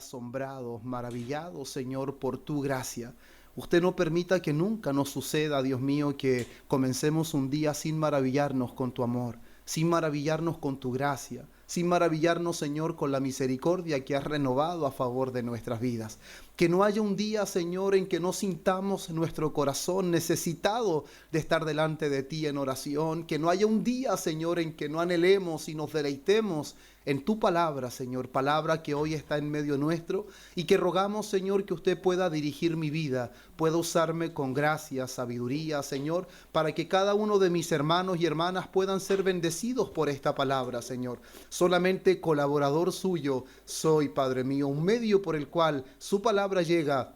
asombrados, maravillados, Señor, por tu gracia. Usted no permita que nunca nos suceda, Dios mío, que comencemos un día sin maravillarnos con tu amor, sin maravillarnos con tu gracia, sin maravillarnos, Señor, con la misericordia que has renovado a favor de nuestras vidas. Que no haya un día, Señor, en que no sintamos nuestro corazón necesitado de estar delante de ti en oración. Que no haya un día, Señor, en que no anhelemos y nos deleitemos en tu palabra, Señor, palabra que hoy está en medio nuestro, y que rogamos, Señor, que usted pueda dirigir mi vida, pueda usarme con gracia, sabiduría, Señor, para que cada uno de mis hermanos y hermanas puedan ser bendecidos por esta palabra, Señor. Solamente colaborador suyo soy, Padre mío, un medio por el cual su palabra llega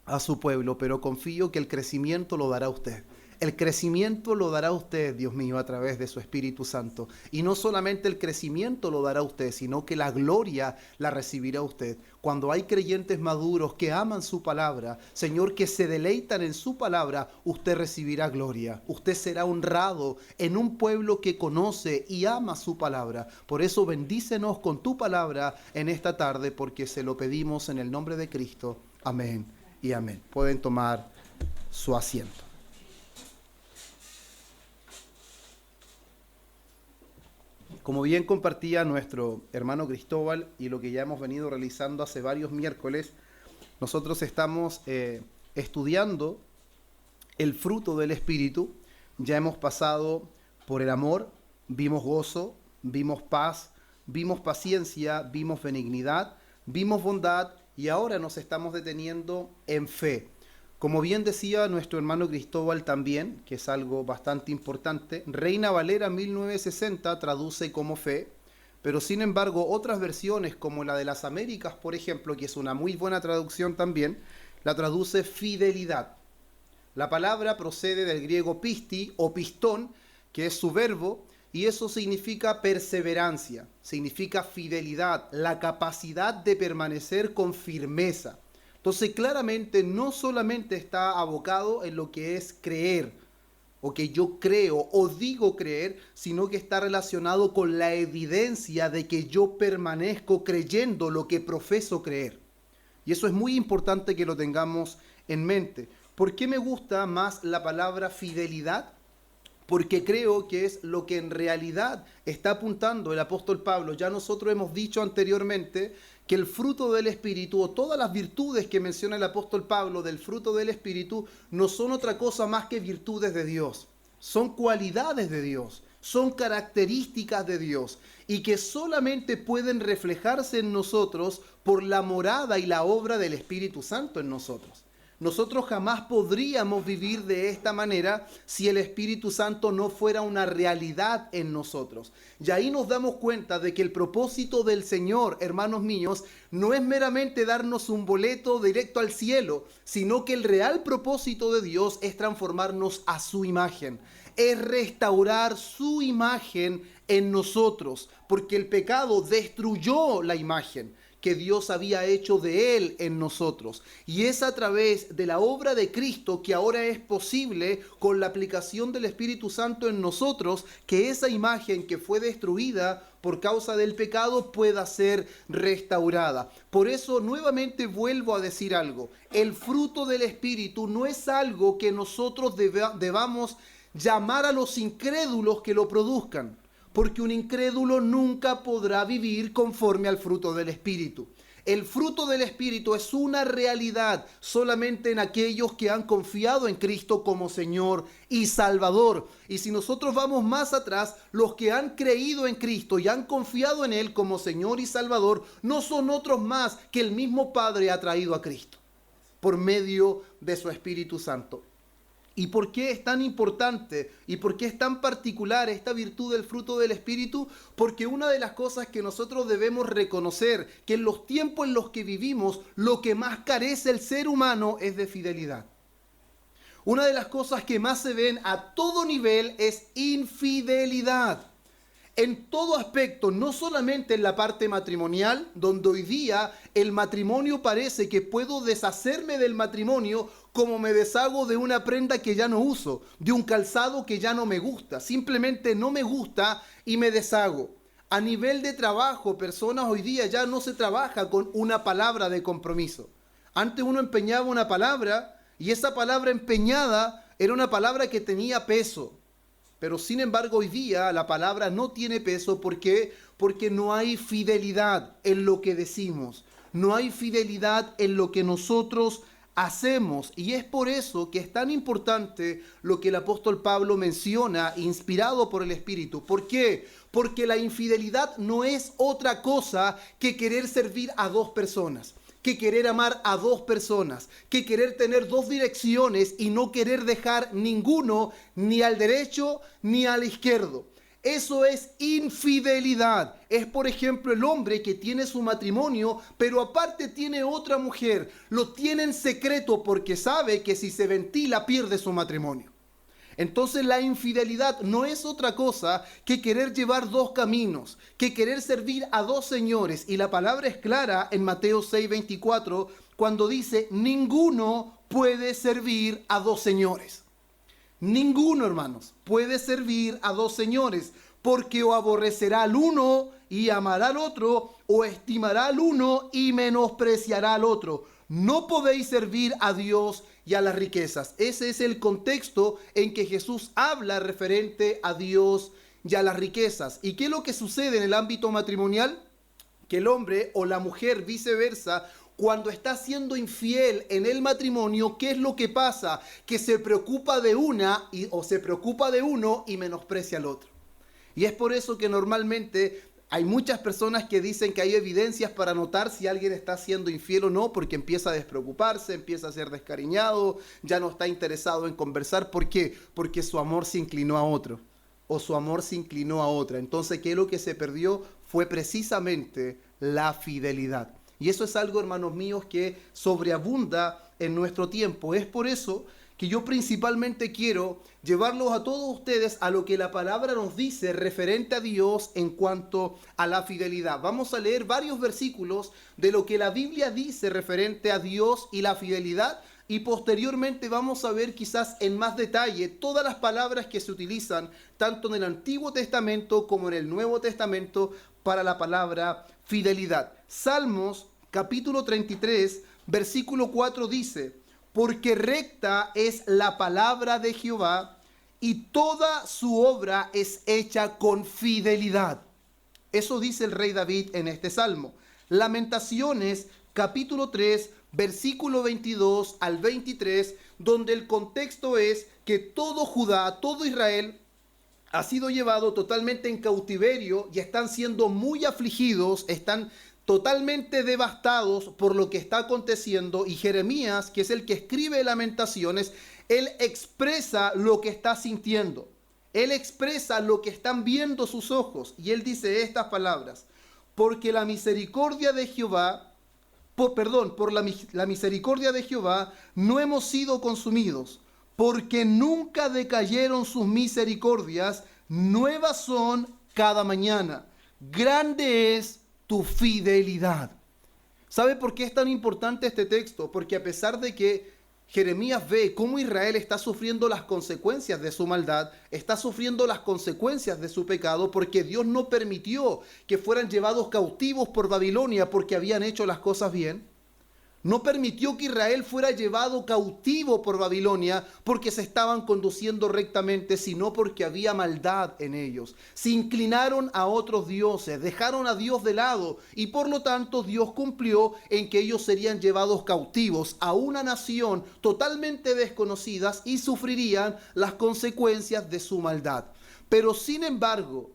a su pueblo, pero confío que el crecimiento lo dará usted. El crecimiento lo dará usted, Dios mío, a través de su Espíritu Santo. Y no solamente el crecimiento lo dará usted, sino que la gloria la recibirá usted. Cuando hay creyentes maduros que aman su palabra, Señor, que se deleitan en su palabra, usted recibirá gloria. Usted será honrado en un pueblo que conoce y ama su palabra. Por eso bendícenos con tu palabra en esta tarde, porque se lo pedimos en el nombre de Cristo. Amén y amén. Pueden tomar su asiento. Como bien compartía nuestro hermano Cristóbal y lo que ya hemos venido realizando hace varios miércoles, nosotros estamos estudiando el fruto del Espíritu. Ya hemos pasado por el amor, vimos gozo, vimos paz, vimos paciencia, vimos benignidad, vimos bondad y ahora nos estamos deteniendo en fe. Como bien decía nuestro hermano Cristóbal también, que es algo bastante importante, Reina Valera 1960 traduce como fe, pero sin embargo otras versiones como la de las Américas, por ejemplo, que es una muy buena traducción también, la traduce fidelidad. La palabra procede del griego pisti o pistón, que es su verbo, y eso significa perseverancia, significa fidelidad, la capacidad de permanecer con firmeza. Entonces claramente no solamente está abocado en lo que es creer, o que yo creo o digo creer, sino que está relacionado con la evidencia de que yo permanezco creyendo lo que profeso creer. Y eso es muy importante que lo tengamos en mente. ¿Por qué me gusta más la palabra fidelidad? Porque creo que es lo que en realidad está apuntando el apóstol Pablo. Ya nosotros hemos dicho anteriormente que el fruto del Espíritu, o todas las virtudes que menciona el apóstol Pablo del fruto del Espíritu, no son otra cosa más que virtudes de Dios. Son cualidades de Dios, son características de Dios, y que solamente pueden reflejarse en nosotros por la morada y la obra del Espíritu Santo en nosotros. Nosotros jamás podríamos vivir de esta manera si el Espíritu Santo no fuera una realidad en nosotros. Y ahí nos damos cuenta de que el propósito del Señor, hermanos míos, no es meramente darnos un boleto directo al cielo, sino que el real propósito de Dios es transformarnos a su imagen, es restaurar su imagen en nosotros, porque el pecado destruyó la imagen que Dios había hecho de Él en nosotros. Y es a través de la obra de Cristo que ahora es posible, con la aplicación del Espíritu Santo en nosotros, que esa imagen que fue destruida por causa del pecado pueda ser restaurada. Por eso nuevamente vuelvo a decir algo. El fruto del Espíritu no es algo que nosotros debamos llamar a los incrédulos que lo produzcan, porque un incrédulo nunca podrá vivir conforme al fruto del Espíritu. El fruto del Espíritu es una realidad solamente en aquellos que han confiado en Cristo como Señor y Salvador. Y si nosotros vamos más atrás, los que han creído en Cristo y han confiado en Él como Señor y Salvador, no son otros más que el mismo Padre ha traído a Cristo por medio de su Espíritu Santo. ¿Y por qué es tan importante y por qué es tan particular esta virtud del fruto del Espíritu? Porque una de las cosas que nosotros debemos reconocer, que en los tiempos en los que vivimos, lo que más carece el ser humano es de fidelidad. Una de las cosas que más se ven a todo nivel es infidelidad. En todo aspecto, no solamente en la parte matrimonial, donde hoy día el matrimonio parece que puedo deshacerme del matrimonio como me deshago de una prenda que ya no uso, de un calzado que ya no me gusta, simplemente no me gusta y me deshago. A nivel de trabajo, personas hoy día ya no se trabaja con una palabra de compromiso. Antes uno empeñaba una palabra y esa palabra empeñada era una palabra que tenía peso. Pero sin embargo hoy día la palabra no tiene peso. ¿Por qué? Porque no hay fidelidad en lo que decimos. No hay fidelidad en lo que nosotros hacemos. Y es por eso que es tan importante lo que el apóstol Pablo menciona, inspirado por el Espíritu. ¿Por qué? Porque la infidelidad no es otra cosa que querer servir a dos personas, que querer amar a dos personas, que querer tener dos direcciones y no querer dejar ninguno, ni al derecho ni al izquierdo. Eso es infidelidad. Es, por ejemplo, el hombre que tiene su matrimonio, pero aparte tiene otra mujer. Lo tiene en secreto porque sabe que si se ventila pierde su matrimonio. Entonces la infidelidad no es otra cosa que querer llevar dos caminos, que querer servir a dos señores. Y la palabra es clara en Mateo 6:24 cuando dice: ninguno puede servir a dos señores. Ninguno, hermanos, puede servir a dos señores, porque o aborrecerá al uno y amará al otro, o estimará al uno y menospreciará al otro. No podéis servir a Dios y a las riquezas. Ese es el contexto en que Jesús habla referente a Dios y a las riquezas. ¿Y qué es lo que sucede en el ámbito matrimonial? Que el hombre o la mujer, viceversa, cuando está siendo infiel en el matrimonio, ¿qué es lo que pasa? Que se preocupa de una o se preocupa de uno y menosprecia al otro. Y es por eso que normalmente hay muchas personas que dicen que hay evidencias para notar si alguien está siendo infiel o no, porque empieza a despreocuparse, empieza a ser descariñado, ya no está interesado en conversar. ¿Por qué? Porque su amor se inclinó a otro o su amor se inclinó a otra. Entonces, ¿qué es lo que se perdió? Fue precisamente la fidelidad. Y eso es algo, hermanos míos, que sobreabunda en nuestro tiempo. Es por eso que yo principalmente quiero llevarlos a todos ustedes a lo que la palabra nos dice referente a Dios en cuanto a la fidelidad. Vamos a leer varios versículos de lo que la Biblia dice referente a Dios y la fidelidad, y posteriormente vamos a ver quizás en más detalle todas las palabras que se utilizan tanto en el Antiguo Testamento como en el Nuevo Testamento para la palabra fidelidad. Salmos capítulo 33, versículo 4 dice: porque recta es la palabra de Jehová, y toda su obra es hecha con fidelidad. Eso dice el rey David en este salmo. Lamentaciones, capítulo 3, versículo 22 al 23, donde el contexto es que todo Judá, todo Israel, ha sido llevado totalmente en cautiverio y están siendo muy afligidos, están totalmente devastados por lo que está aconteciendo. Y Jeremías, que es el que escribe Lamentaciones, él expresa lo que está sintiendo. Él expresa lo que están viendo sus ojos. Y él dice estas palabras: porque la misericordia de Jehová, por la misericordia de Jehová no hemos sido consumidos, porque nunca decayeron sus misericordias, nuevas son cada mañana. Grande es tu fidelidad. ¿Sabe por qué es tan importante este texto? Porque a pesar de que Jeremías ve cómo Israel está sufriendo las consecuencias de su maldad, está sufriendo las consecuencias de su pecado, porque Dios no permitió que fueran llevados cautivos por Babilonia porque habían hecho las cosas bien. No permitió que Israel fuera llevado cautivo por Babilonia porque se estaban conduciendo rectamente, sino porque había maldad en ellos. Se inclinaron a otros dioses, dejaron a Dios de lado, y por lo tanto Dios cumplió en que ellos serían llevados cautivos a una nación totalmente desconocida y sufrirían las consecuencias de su maldad. Pero sin embargo,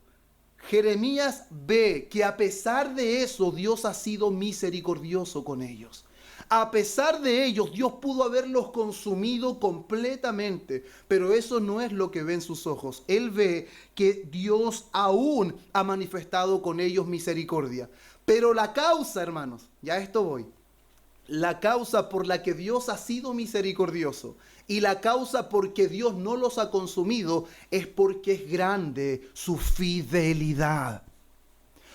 Jeremías ve que a pesar de eso Dios ha sido misericordioso con ellos. A pesar de ellos, Dios pudo haberlos consumido completamente, pero eso no es lo que ven sus ojos. Él ve que Dios aún ha manifestado con ellos misericordia. Pero la causa, hermanos, ya a esto voy, la causa por la que Dios ha sido misericordioso y la causa por que Dios no los ha consumido es porque es grande su fidelidad.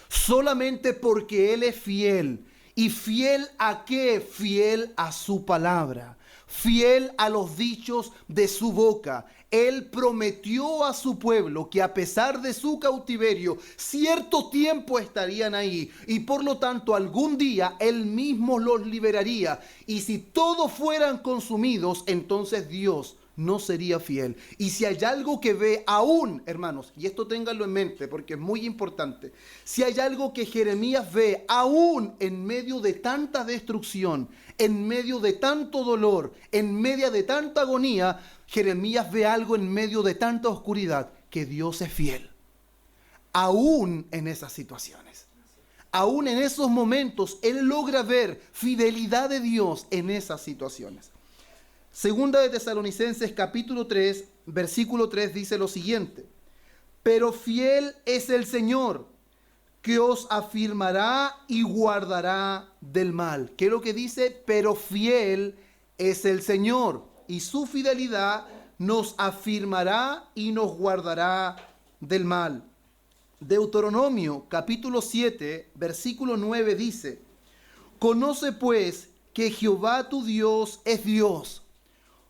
Solamente porque Él es fiel. ¿Y fiel a qué? Fiel a su palabra. fiel a los dichos de su boca. Él prometió a su pueblo que a pesar de su cautiverio, cierto tiempo estarían ahí y por lo tanto algún día Él mismo los liberaría. Y si todos fueran consumidos, entonces Dios no sería fiel. Y si hay algo que ve aún, hermanos, y esto ténganlo en mente porque es muy importante, si hay algo que Jeremías ve aún en medio de tanta destrucción, en medio de tanto dolor, en medio de tanta agonía, Jeremías ve algo en medio de tanta oscuridad, que Dios es fiel. Aún en esas situaciones, aún en esos momentos, Él logra ver fidelidad de Dios en esas situaciones. Segunda de Tesalonicenses capítulo 3, versículo 3 dice lo siguiente: pero fiel es el Señor, que os afirmará y guardará del mal. ¿Qué es lo que dice? Pero fiel es el Señor, y su fidelidad nos afirmará y nos guardará del mal. Deuteronomio capítulo 7, versículo 9 dice: conoce pues que Jehová tu Dios es Dios,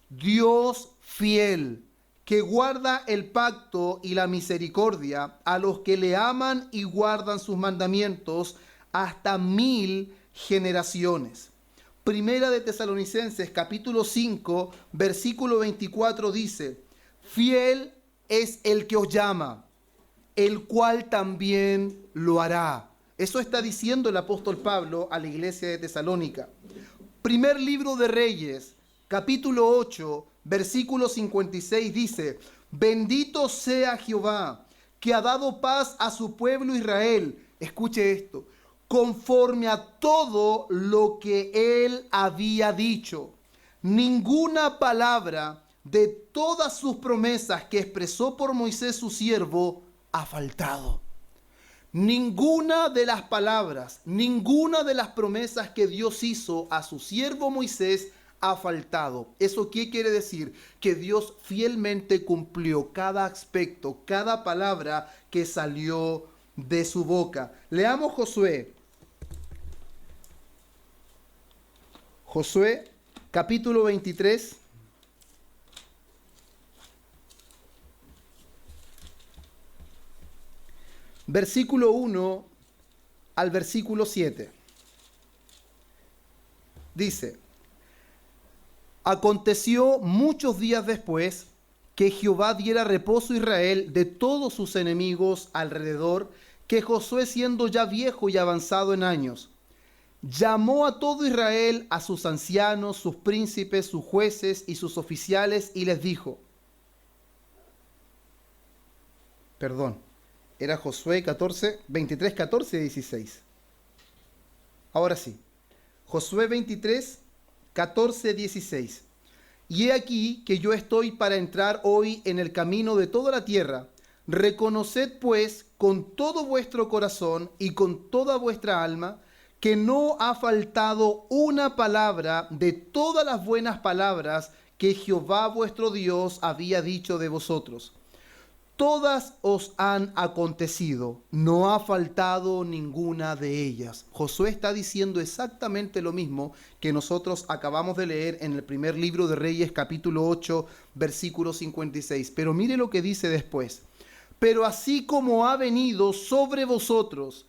Dios fiel, que guarda el pacto y la misericordia a los que le aman y guardan sus mandamientos hasta 1000 generaciones. Primera de Tesalonicenses capítulo 5, versículo 24 dice: fiel es el que os llama, el cual también lo hará. Eso está diciendo el apóstol Pablo a la iglesia de Tesalónica. Primer libro de Reyes, capítulo 8, versículo 56 dice: bendito sea Jehová, que ha dado paz a su pueblo Israel. Escuche esto: conforme a todo lo que él había dicho. Ninguna palabra de todas sus promesas que expresó por Moisés su siervo ha faltado. Ninguna de las palabras, ninguna de las promesas que Dios hizo a su siervo Moisés ha faltado. ¿Eso qué quiere decir? Que Dios fielmente cumplió cada aspecto, cada palabra que salió de su boca. Leamos Josué. Josué, capítulo 23. Versículo 1 al versículo 7. Dice: aconteció muchos días después que Jehová diera reposo a Israel de todos sus enemigos alrededor, que Josué, siendo ya viejo y avanzado en años, llamó a todo Israel, a sus ancianos, sus príncipes, sus jueces y sus oficiales, y les dijo, era Josué 14, 23, 14 y 16. Ahora sí, Josué 23, 14, 16. Y he aquí que yo estoy para entrar hoy en el camino de toda la tierra. Reconoced pues con todo vuestro corazón y con toda vuestra alma que no ha faltado una palabra de todas las buenas palabras que Jehová vuestro Dios había dicho de vosotros. Todas os han acontecido, no ha faltado ninguna de ellas. Josué está diciendo exactamente lo mismo que nosotros acabamos de leer en el primer libro de Reyes, capítulo 8, versículo 56. Pero mire lo que dice después. Pero así como ha venido sobre vosotros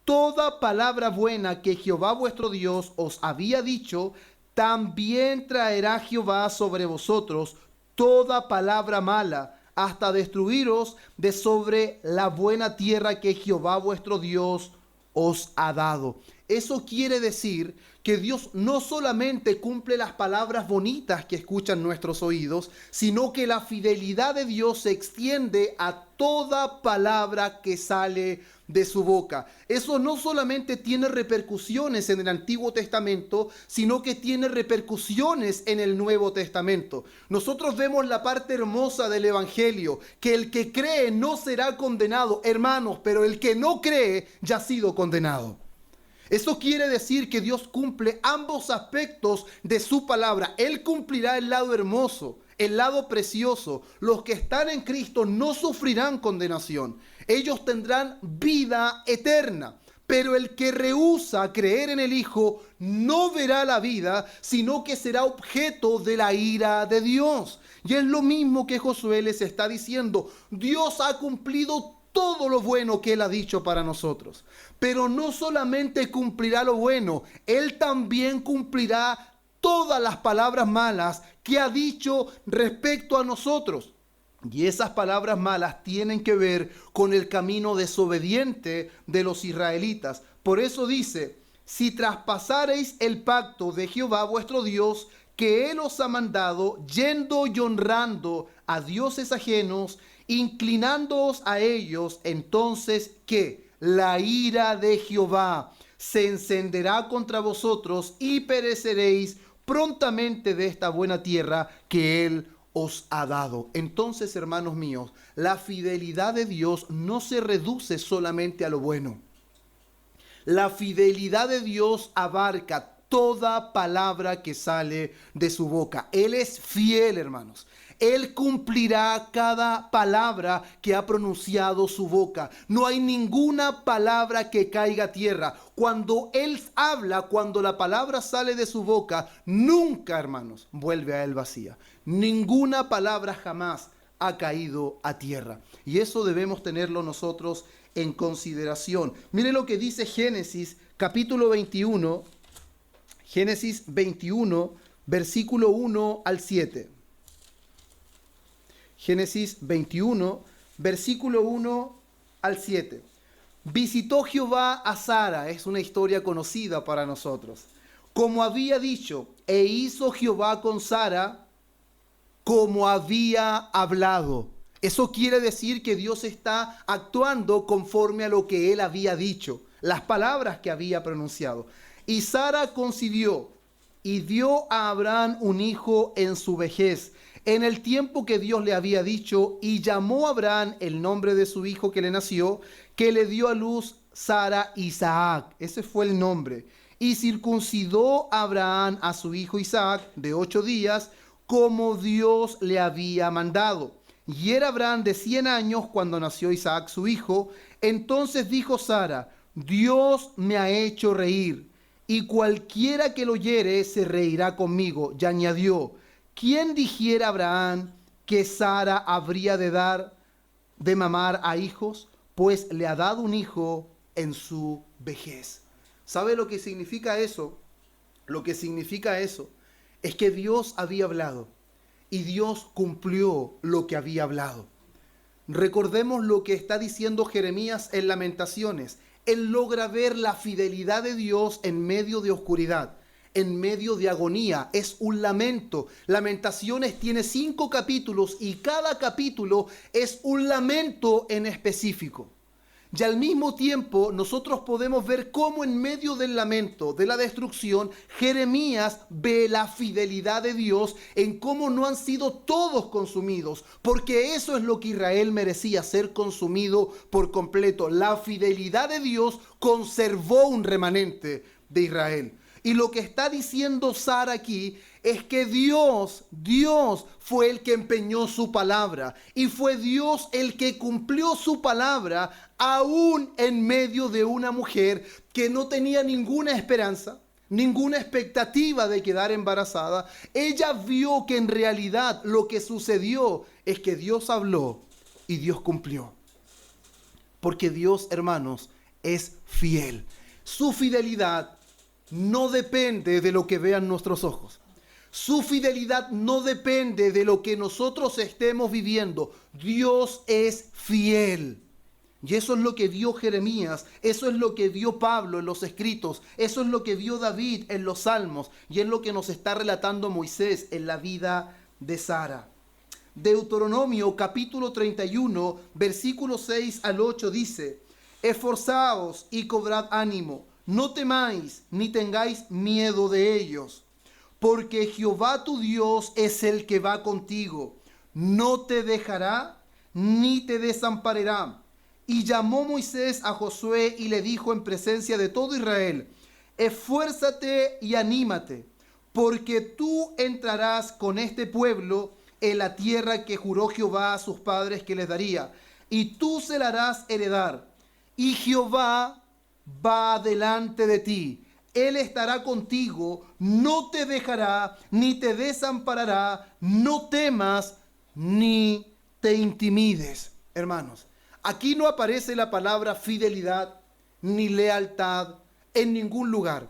toda palabra buena que Jehová vuestro Dios os había dicho, también traerá Jehová sobre vosotros toda palabra mala, hasta destruiros de sobre la buena tierra que Jehová vuestro Dios os ha dado. Eso quiere decir que Dios no solamente cumple las palabras bonitas que escuchan nuestros oídos, sino que la fidelidad de Dios se extiende a toda palabra que sale de su boca. Eso no solamente tiene repercusiones en el Antiguo Testamento, sino que tiene repercusiones en el Nuevo Testamento. Nosotros vemos la parte hermosa del Evangelio, que el que cree no será condenado, hermanos, pero el que no cree ya ha sido condenado. Eso quiere decir que Dios cumple ambos aspectos de su palabra. Él cumplirá el lado hermoso, el lado precioso. Los que están en Cristo no sufrirán condenación. Ellos tendrán vida eterna. Pero el que rehúsa creer en el Hijo no verá la vida, sino que será objeto de la ira de Dios. Y es lo mismo que Josué les está diciendo. Dios ha cumplido todo lo bueno que Él ha dicho para nosotros. Pero no solamente cumplirá lo bueno, Él también cumplirá todas las palabras malas que ha dicho respecto a nosotros. Y esas palabras malas tienen que ver con el camino desobediente de los israelitas. Por eso dice, si traspasareis el pacto de Jehová vuestro Dios, que Él os ha mandado, yendo y honrando a dioses ajenos, inclinándoos a ellos, entonces ¿qué? La ira de Jehová se encenderá contra vosotros y pereceréis prontamente de esta buena tierra que Él os ha dado. Entonces, hermanos míos, la fidelidad de Dios no se reduce solamente a lo bueno. La fidelidad de Dios abarca toda palabra que sale de su boca. Él es fiel, hermanos. Él cumplirá cada palabra que ha pronunciado su boca. No hay ninguna palabra que caiga a tierra. Cuando Él habla, cuando la palabra sale de su boca, nunca, hermanos, vuelve a Él vacía. Ninguna palabra jamás ha caído a tierra. Y eso debemos tenerlo nosotros en consideración. Mire lo que dice Génesis capítulo 21. Génesis 21, versículo 1 al 7. Génesis 21, versículo 1 al 7. Visitó Jehová a Sara, es una historia conocida para nosotros, como había dicho, e hizo Jehová con Sara como había hablado. Eso quiere decir que Dios está actuando conforme a lo que Él había dicho, las palabras que había pronunciado. Y Sara concibió y dio a Abraham un hijo en su vejez, en el tiempo que Dios le había dicho, y llamó a Abraham el nombre de su hijo que le nació, que le dio a luz Sara Isaac. Ese fue el nombre. Y circuncidó a Abraham a su hijo Isaac de 8 días, como Dios le había mandado. Y era Abraham de 100 años cuando nació Isaac su hijo. Entonces dijo Sara, Dios me ha hecho reír, y cualquiera que lo oyere se reirá conmigo. Y añadió, ¿quién dijera a Abraham que Sara habría de dar de mamar a hijos? Pues le ha dado un hijo en su vejez. ¿Sabe lo que significa eso? Lo que significa eso es que Dios había hablado y Dios cumplió lo que había hablado. Recordemos lo que está diciendo Jeremías en Lamentaciones. Él logra ver la fidelidad de Dios en medio de oscuridad, en medio de agonía. Es un lamento. Lamentaciones tiene 5 capítulos y cada capítulo es un lamento en específico. Y al mismo tiempo nosotros podemos ver cómo en medio del lamento, de la destrucción, Jeremías ve la fidelidad de Dios en cómo no han sido todos consumidos, porque eso es lo que Israel merecía, ser consumido por completo. La fidelidad de Dios conservó un remanente de Israel. Y lo que está diciendo Sara aquí es que Dios fue el que empeñó su palabra. Y fue Dios el que cumplió su palabra aún en medio de una mujer que no tenía ninguna esperanza, ninguna expectativa de quedar embarazada. Ella vio que en realidad lo que sucedió es que Dios habló y Dios cumplió. Porque Dios, hermanos, es fiel. Su fidelidad no depende de lo que vean nuestros ojos. Su fidelidad no depende de lo que nosotros estemos viviendo. Dios es fiel. Y eso es lo que vio Jeremías, eso es lo que vio Pablo en los escritos, eso es lo que vio David en los salmos, y es lo que nos está relatando Moisés en la vida de Sara. Deuteronomio capítulo 31, versículos 6 al 8 dice, esforzaos y cobrad ánimo, no temáis ni tengáis miedo de ellos, porque Jehová tu Dios es el que va contigo, no te dejará ni te desamparará. Y llamó Moisés a Josué y le dijo en presencia de todo Israel, esfuérzate y anímate, porque tú entrarás con este pueblo en la tierra que juró Jehová a sus padres que les daría, y tú se la harás heredar. Y Jehová va delante de ti. Él estará contigo, no te dejará, ni te desamparará. No temas, ni te intimides. Hermanos, aquí no aparece la palabra fidelidad, ni lealtad en ningún lugar.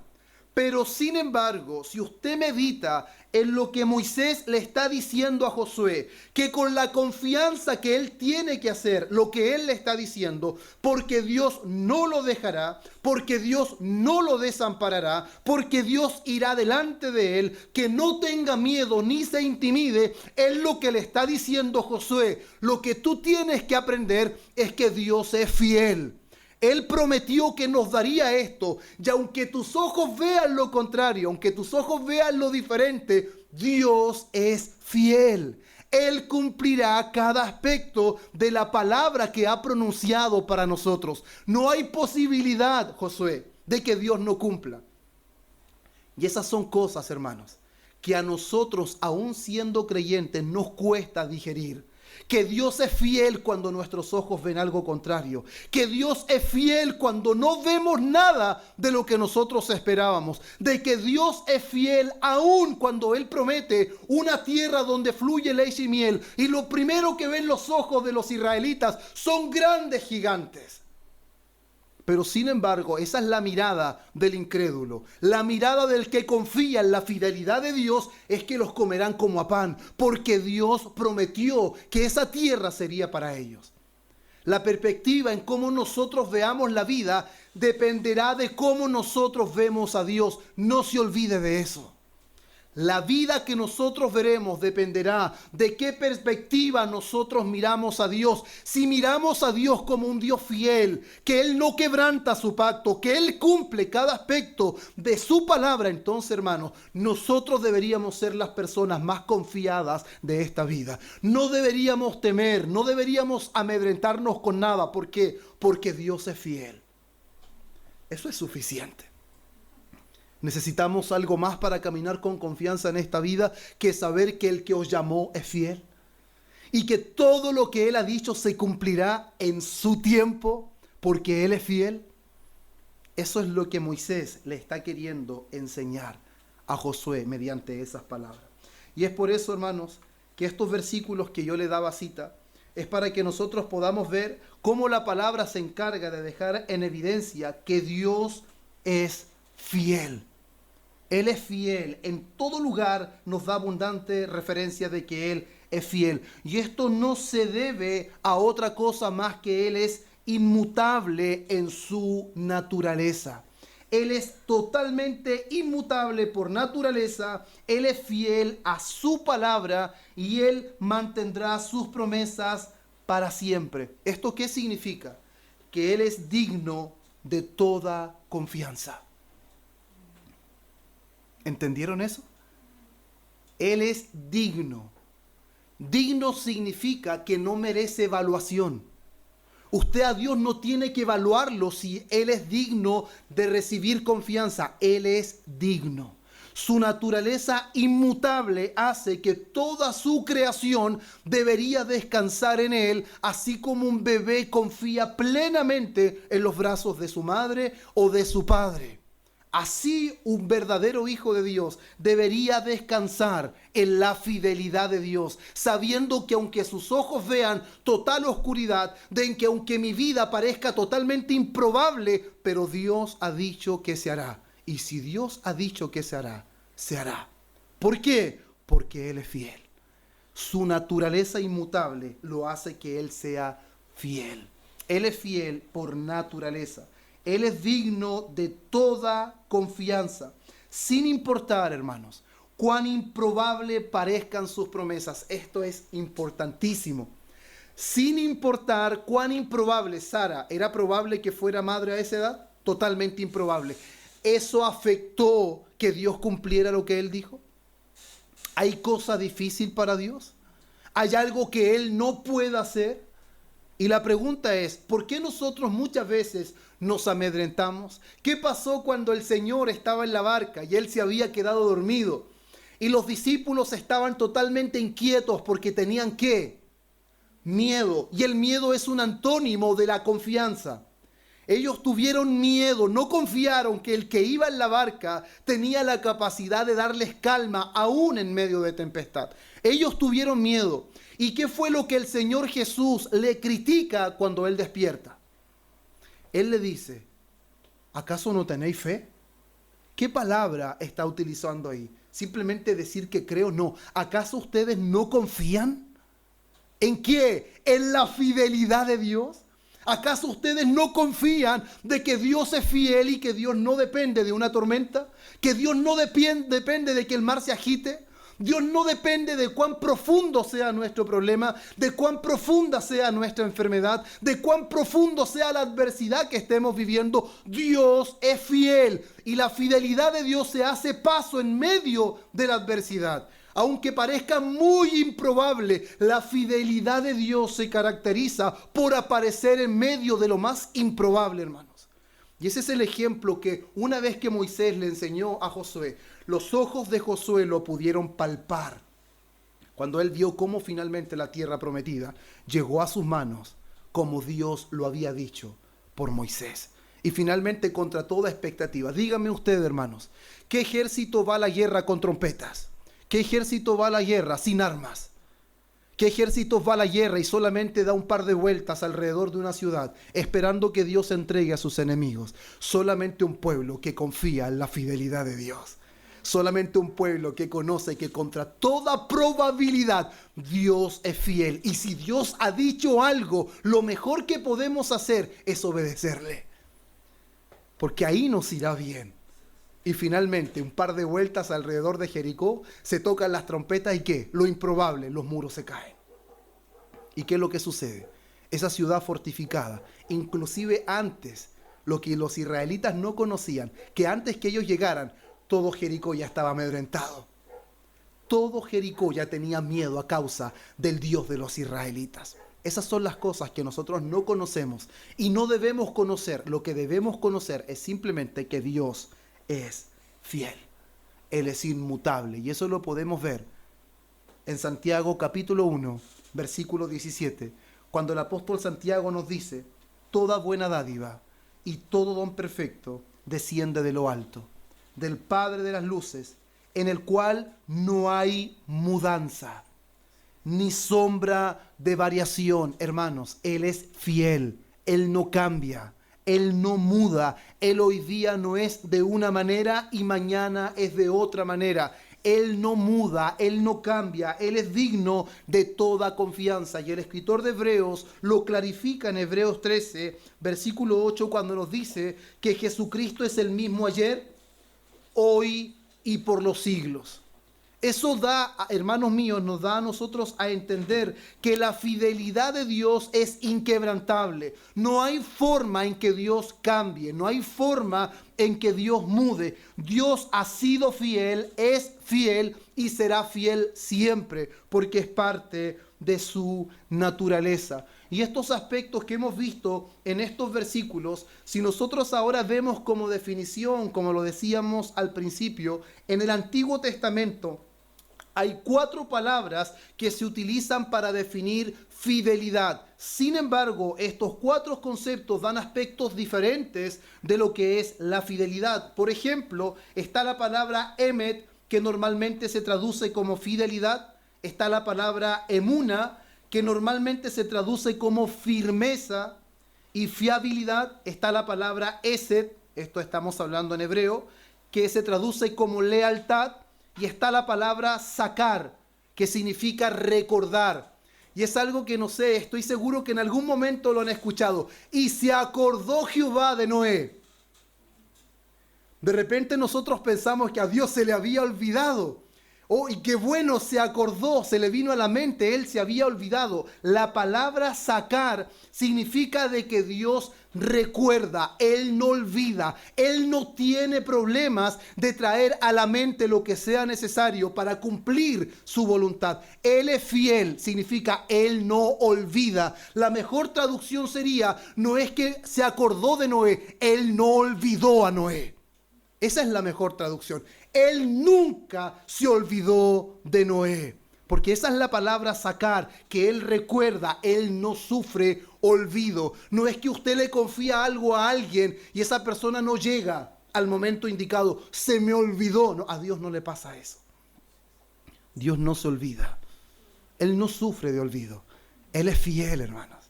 Pero sin embargo, si usted medita en lo que Moisés le está diciendo a Josué, que con la confianza que él tiene que hacer lo que él le está diciendo, porque Dios no lo dejará, porque Dios no lo desamparará, porque Dios irá delante de él, que no tenga miedo ni se intimide, es lo que le está diciendo Josué. Lo que tú tienes que aprender es que Dios es fiel. Él prometió que nos daría esto, y aunque tus ojos vean lo contrario, aunque tus ojos vean lo diferente, Dios es fiel. Él cumplirá cada aspecto de la palabra que ha pronunciado para nosotros. No hay posibilidad, Josué, de que Dios no cumpla. Y esas son cosas, hermanos, que a nosotros, aún siendo creyentes, nos cuesta digerir. Que Dios es fiel cuando nuestros ojos ven algo contrario. Que Dios es fiel cuando no vemos nada de lo que nosotros esperábamos. De que Dios es fiel aún cuando Él promete una tierra donde fluye leche y miel. Y lo primero que ven los ojos de los israelitas son grandes gigantes. Pero sin embargo, esa es la mirada del incrédulo. La mirada del que confía en la fidelidad de Dios es que los comerán como a pan, porque Dios prometió que esa tierra sería para ellos. La perspectiva en cómo nosotros veamos la vida dependerá de cómo nosotros vemos a Dios. No se olvide de eso. La vida que nosotros veremos dependerá de qué perspectiva nosotros miramos a Dios. Si miramos a Dios como un Dios fiel, que Él no quebranta su pacto, que Él cumple cada aspecto de su palabra, entonces, hermanos, nosotros deberíamos ser las personas más confiadas de esta vida. No deberíamos temer, no deberíamos amedrentarnos con nada. ¿Por qué? Porque Dios es fiel. Eso es suficiente. Necesitamos algo más para caminar con confianza en esta vida que saber que el que os llamó es fiel y que todo lo que Él ha dicho se cumplirá en su tiempo porque Él es fiel. Eso es lo que Moisés le está queriendo enseñar a Josué mediante esas palabras. Y es por eso, hermanos, que estos versículos que yo le daba cita es para que nosotros podamos ver cómo la palabra se encarga de dejar en evidencia que Dios es fiel. Él es fiel. En todo lugar nos da abundante referencia de que Él es fiel. Y esto no se debe a otra cosa más que Él es inmutable en su naturaleza. Él es totalmente inmutable por naturaleza. Él es fiel a su palabra y Él mantendrá sus promesas para siempre. ¿Esto qué significa? Que Él es digno de toda confianza. ¿Entendieron eso? Él es digno. Digno significa que no merece evaluación. Usted a Dios no tiene que evaluarlo si Él es digno de recibir confianza. Él es digno. Su naturaleza inmutable hace que toda su creación debería descansar en Él, así como un bebé confía plenamente en los brazos de su madre o de su padre. Así un verdadero hijo de Dios debería descansar en la fidelidad de Dios, sabiendo que aunque sus ojos vean total oscuridad, de que aunque mi vida parezca totalmente improbable, pero Dios ha dicho que se hará. Y si Dios ha dicho que se hará, se hará. ¿Por qué? Porque Él es fiel. Su naturaleza inmutable lo hace que Él sea fiel. Él es fiel por naturaleza. Él es digno de toda confianza, sin importar, hermanos, cuán improbable parezcan sus promesas. Esto es importantísimo. Sin importar cuán improbable. Sara, ¿era probable que fuera madre a esa edad? Totalmente improbable. ¿Eso afectó que Dios cumpliera lo que Él dijo? ¿Hay cosa difícil para Dios? ¿Hay algo que Él no pueda hacer? Y la pregunta es, ¿por qué nosotros muchas veces nos amedrentamos? ¿Qué pasó cuando el Señor estaba en la barca y Él se había quedado dormido? Y los discípulos estaban totalmente inquietos porque tenían ¿qué? Miedo. Y el miedo es un antónimo de la confianza. Ellos tuvieron miedo, no confiaron que el que iba en la barca tenía la capacidad de darles calma aún en medio de tempestad. Ellos tuvieron miedo. ¿Y qué fue lo que el Señor Jesús le critica cuando Él despierta? Él le dice, ¿acaso no tenéis fe? ¿Qué palabra está utilizando ahí? ¿Simplemente decir que creo? No. ¿Acaso ustedes no confían? ¿En qué? ¿En la fidelidad de Dios? ¿Acaso ustedes no confían de que Dios es fiel y que Dios no depende de una tormenta? ¿Que Dios no depende de que el mar se agite? Dios no depende de cuán profundo sea nuestro problema, de cuán profunda sea nuestra enfermedad, de cuán profundo sea la adversidad que estemos viviendo. Dios es fiel y la fidelidad de Dios se hace paso en medio de la adversidad. Aunque parezca muy improbable, la fidelidad de Dios se caracteriza por aparecer en medio de lo más improbable, hermanos. Y ese es el ejemplo que una vez que Moisés le enseñó a Josué, los ojos de Josué lo pudieron palpar. Cuando él vio cómo finalmente la tierra prometida llegó a sus manos, como Dios lo había dicho por Moisés. Y finalmente contra toda expectativa. Díganme ustedes, hermanos, ¿qué ejército va a la guerra con trompetas? ¿Qué ejército va a la guerra sin armas? ¿Qué ejército va a la guerra y solamente da un par de vueltas alrededor de una ciudad, esperando que Dios entregue a sus enemigos? Solamente un pueblo que confía en la fidelidad de Dios. Solamente un pueblo que conoce que contra toda probabilidad Dios es fiel. Y si Dios ha dicho algo, lo mejor que podemos hacer es obedecerle. Porque ahí nos irá bien. Y finalmente, un par de vueltas alrededor de Jericó, se tocan las trompetas y ¿qué? Lo improbable, los muros se caen. ¿Y qué es lo que sucede? Esa ciudad fortificada, inclusive antes, lo que los israelitas no conocían, que antes que ellos llegaran, todo Jericó ya estaba amedrentado. Todo Jericó ya tenía miedo a causa del Dios de los israelitas. Esas son las cosas que nosotros no conocemos y no debemos conocer. Lo que debemos conocer es simplemente que Dios es fiel. Él es inmutable y eso lo podemos ver en Santiago capítulo 1, versículo 17, cuando el apóstol Santiago nos dice: toda buena dádiva y todo don perfecto desciende de lo alto, del Padre de las luces, en el cual no hay mudanza ni sombra de variación. Hermanos, Él es fiel, Él no cambia, Él no muda. Él hoy día no es de una manera y mañana es de otra manera. Él no muda, Él no cambia, Él es digno de toda confianza. Y el escritor de Hebreos lo clarifica en Hebreos 13, versículo 8, cuando nos dice que Jesucristo es el mismo ayer, hoy y por los siglos. Eso da, hermanos míos, nos da a nosotros a entender que la fidelidad de Dios es inquebrantable. No hay forma en que Dios cambie, no hay forma en que Dios mude. Dios ha sido fiel, es fiel y será fiel siempre, porque es parte de su naturaleza. Y estos aspectos que hemos visto en estos versículos, si nosotros ahora vemos como definición, como lo decíamos al principio, en el Antiguo Testamento, hay 4 palabras que se utilizan para definir fidelidad. Sin embargo, estos 4 conceptos dan aspectos diferentes de lo que es la fidelidad. Por ejemplo, está la palabra emet, que normalmente se traduce como fidelidad. Está la palabra emuna, que normalmente se traduce como firmeza y fiabilidad. Está la palabra esed, esto estamos hablando en hebreo, que se traduce como lealtad. Y está la palabra sacar, que significa recordar. Y es algo que no sé, estoy seguro que en algún momento lo han escuchado. Y se acordó Jehová de Noé. De repente nosotros pensamos que a Dios se le había olvidado. Oh, y qué bueno, se acordó, se le vino a la mente, él se había olvidado. La palabra sacar significa de que Dios recuerda, Él no olvida, Él no tiene problemas de traer a la mente lo que sea necesario para cumplir su voluntad. Él es fiel, significa Él no olvida. La mejor traducción sería, no es que se acordó de Noé, Él no olvidó a Noé. Esa es la mejor traducción. Él nunca se olvidó de Noé. Porque esa es la palabra sacar, que Él recuerda, Él no sufre olvido. No es que usted le confía algo a alguien y esa persona no llega al momento indicado. Se me olvidó. No, a Dios no le pasa eso. Dios no se olvida. Él no sufre de olvido. Él es fiel, hermanos.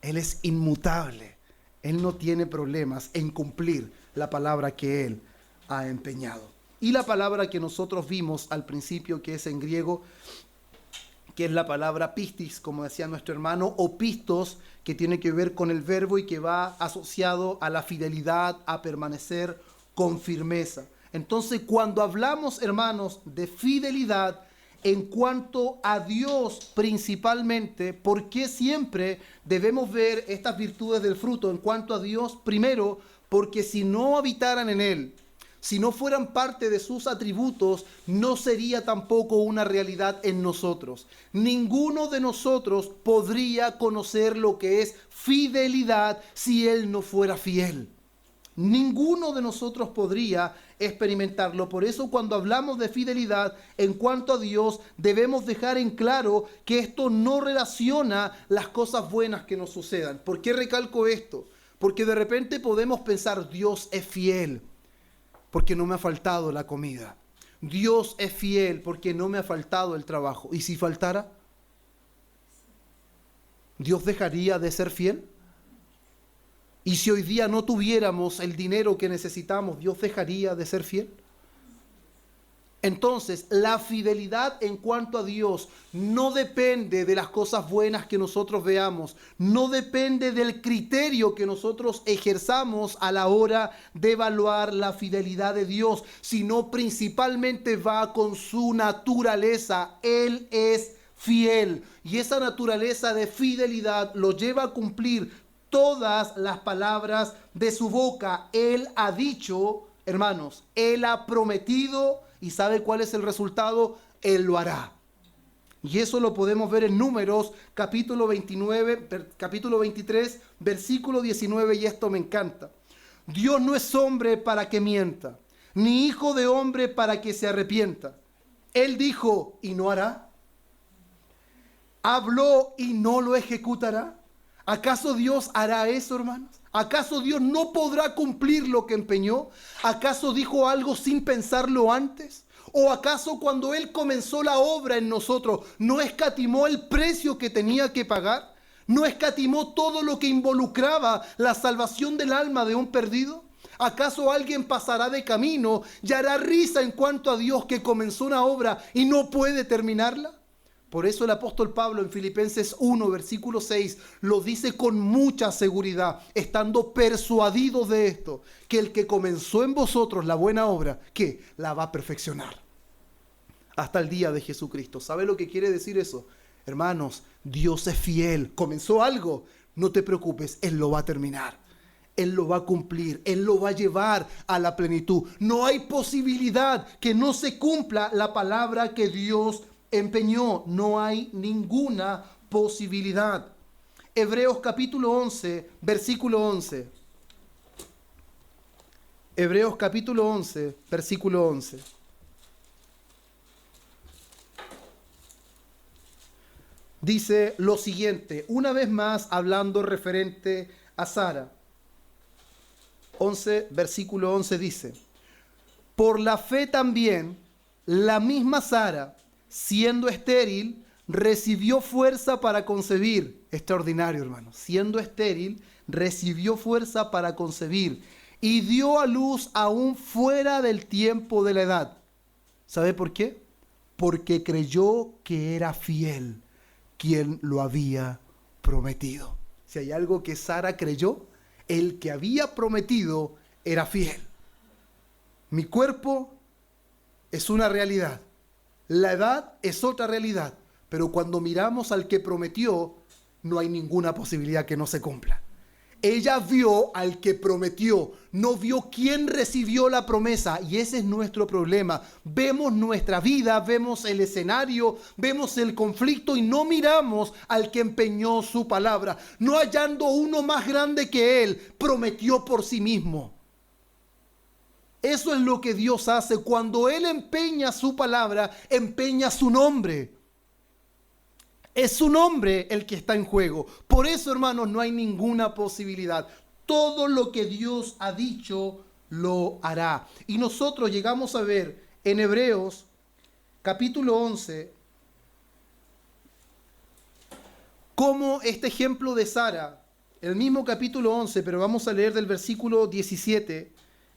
Él es inmutable. Él no tiene problemas en cumplir la palabra que Él ha empeñado. Y la palabra que nosotros vimos al principio, que es en griego, que es la palabra pistis, como decía nuestro hermano, o pistos, que tiene que ver con el verbo y que va asociado a la fidelidad, a permanecer con firmeza. Entonces, cuando hablamos, hermanos, de fidelidad en cuanto a Dios principalmente, ¿por qué siempre debemos ver estas virtudes del fruto en cuanto a Dios? Primero, porque si no habitaran en Él, si no fueran parte de sus atributos, no sería tampoco una realidad en nosotros. Ninguno de nosotros podría conocer lo que es fidelidad si Él no fuera fiel. Ninguno de nosotros podría experimentarlo. Por eso cuando hablamos de fidelidad en cuanto a Dios, debemos dejar en claro que esto no relaciona las cosas buenas que nos sucedan. ¿Por qué recalco esto? Porque de repente podemos pensar, Dios es fiel porque no me ha faltado la comida. Dios es fiel porque no me ha faltado el trabajo. ¿Y si faltara? ¿Dios dejaría de ser fiel? ¿Y si hoy día no tuviéramos el dinero que necesitamos, Dios dejaría de ser fiel? Entonces, la fidelidad en cuanto a Dios no depende de las cosas buenas que nosotros veamos, no depende del criterio que nosotros ejerzamos a la hora de evaluar la fidelidad de Dios, sino principalmente va con su naturaleza. Él es fiel y esa naturaleza de fidelidad lo lleva a cumplir todas las palabras de su boca. Él ha dicho, hermanos, Él ha prometido. ¿Y sabe cuál es el resultado? Él lo hará. Y eso lo podemos ver en Números, capítulo 23, versículo 19, y esto me encanta. Dios no es hombre para que mienta, ni hijo de hombre para que se arrepienta. Él dijo, ¿y no hará? ¿Habló y no lo ejecutará? ¿Acaso Dios hará eso, hermanos? ¿Acaso Dios no podrá cumplir lo que empeñó? ¿Acaso dijo algo sin pensarlo antes? ¿O acaso cuando Él comenzó la obra en nosotros, no escatimó el precio que tenía que pagar? ¿No escatimó todo lo que involucraba la salvación del alma de un perdido? ¿Acaso alguien pasará de camino y hará risa en cuanto a Dios que comenzó una obra y no puede terminarla? Por eso el apóstol Pablo en Filipenses 1, versículo 6, lo dice con mucha seguridad, estando persuadidos de esto, que el que comenzó en vosotros la buena obra, ¿qué? La va a perfeccionar hasta el día de Jesucristo. ¿Sabe lo que quiere decir eso? Hermanos, Dios es fiel. Comenzó algo, no te preocupes, Él lo va a terminar. Él lo va a cumplir, Él lo va a llevar a la plenitud. No hay posibilidad que no se cumpla la palabra que Dios empeñó. No hay ninguna posibilidad. Hebreos capítulo 11, versículo 11. Hebreos capítulo 11, versículo 11. Dice lo siguiente, una vez más hablando referente a Sara. 11, versículo 11 dice, por la fe también, la misma Sara, siendo estéril, recibió fuerza para concebir. Extraordinario, hermano. Siendo estéril, recibió fuerza para concebir y dio a luz aún fuera del tiempo de la edad. ¿Sabe por qué? Porque creyó que era fiel quien lo había prometido. Si hay algo que Sara creyó, el que había prometido era fiel. Mi cuerpo es una realidad. La edad es otra realidad, pero cuando miramos al que prometió, no hay ninguna posibilidad que no se cumpla. Ella vio al que prometió, no vio quién recibió la promesa, y ese es nuestro problema. Vemos nuestra vida, vemos el escenario, vemos el conflicto y no miramos al que empeñó su palabra. No hallando uno más grande que él, prometió por sí mismo. Eso es lo que Dios hace. Cuando Él empeña su palabra, empeña su nombre. Es su nombre el que está en juego. Por eso, hermanos, no hay ninguna posibilidad. Todo lo que Dios ha dicho, lo hará. Y nosotros llegamos a ver en Hebreos capítulo 11 cómo este ejemplo de Sara, el mismo capítulo 11, pero vamos a leer del versículo 17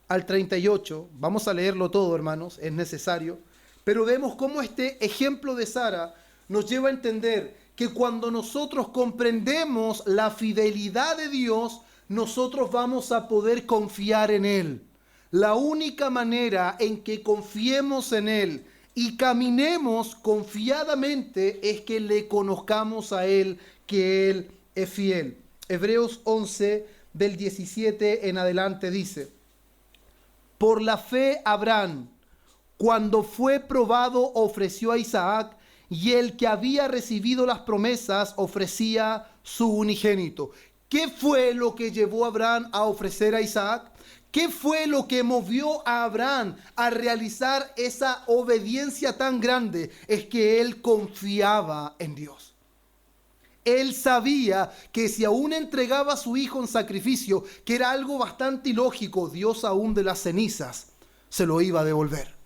al 38, vamos a leerlo todo, hermanos, es necesario, pero vemos cómo este ejemplo de Sara nos lleva a entender que cuando nosotros comprendemos la fidelidad de Dios, nosotros vamos a poder confiar en Él. La única manera en que confiemos en Él y caminemos confiadamente es que le conozcamos a Él, que Él es fiel. Hebreos 11, del 17 en adelante dice: por la fe Abraham, cuando fue probado, ofreció a Isaac, y el que había recibido las promesas ofrecía su unigénito. ¿Qué fue lo que llevó a Abraham a ofrecer a Isaac? ¿Qué fue lo que movió a Abraham a realizar esa obediencia tan grande? Es que él confiaba en Dios. Él sabía que si aún entregaba a su hijo en sacrificio, que era algo bastante ilógico, Dios aún de las cenizas se lo iba a devolver.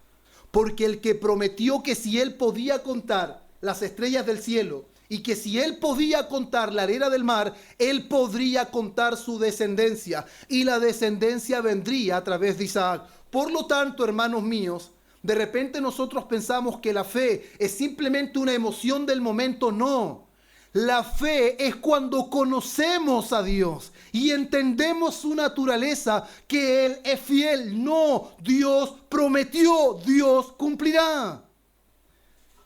Porque el que prometió que si él podía contar las estrellas del cielo y que si él podía contar la arena del mar, él podría contar su descendencia. Y la descendencia vendría a través de Isaac. Por lo tanto, hermanos míos, de repente nosotros pensamos que la fe es simplemente una emoción del momento. No. La fe es cuando conocemos a Dios y entendemos su naturaleza, que Él es fiel. No, Dios prometió, Dios cumplirá.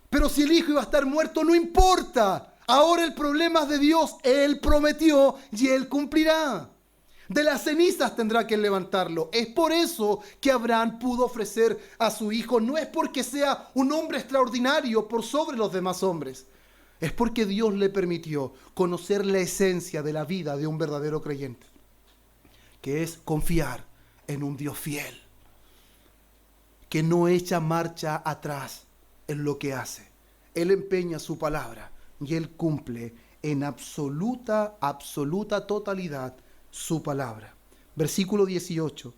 Pero si el hijo iba a estar muerto, no importa. Ahora el problema es de Dios. Él prometió y Él cumplirá. De las cenizas tendrá que levantarlo. Es por eso que Abraham pudo ofrecer a su hijo. No es porque sea un hombre extraordinario por sobre los demás hombres. Es porque Dios le permitió conocer la esencia de la vida de un verdadero creyente, que es confiar en un Dios fiel, que no echa marcha atrás en lo que hace. Él empeña su palabra y Él cumple en absoluta totalidad su palabra. Versículo 18.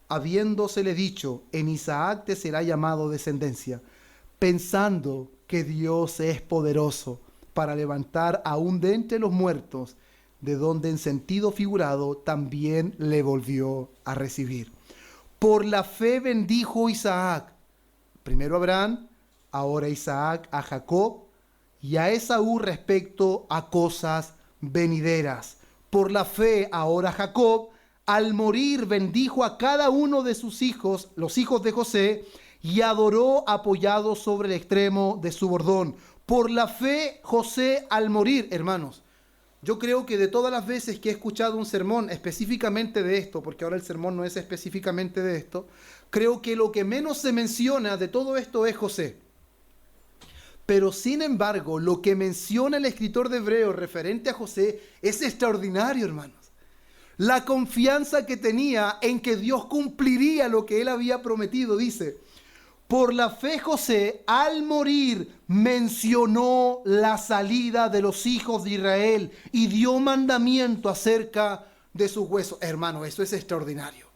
Habiéndosele dicho: en Isaac te será llamado descendencia, pensando que Dios es poderoso para levantar aún de entre los muertos, de donde en sentido figurado también le volvió a recibir. Por la fe bendijo Isaac, primero Abraham, ahora Isaac, a Jacob y a Esaú respecto a cosas venideras. Por la fe ahora Jacob, al morir, bendijo a cada uno de sus hijos, los hijos de José, y adoró apoyado sobre el extremo de su bordón. Por la fe José, al morir, hermanos, yo creo que de todas las veces que he escuchado un sermón específicamente de esto, porque ahora el sermón no es específicamente de esto, creo que lo que menos se menciona de todo esto es José. Pero sin embargo, lo que menciona el escritor de Hebreos referente a José es extraordinario, hermanos. La confianza que tenía en que Dios cumpliría lo que él había prometido. Dice: por la fe José, al morir, mencionó la salida de los hijos de Israel y dio mandamiento acerca de sus huesos. Hermano, eso es extraordinario.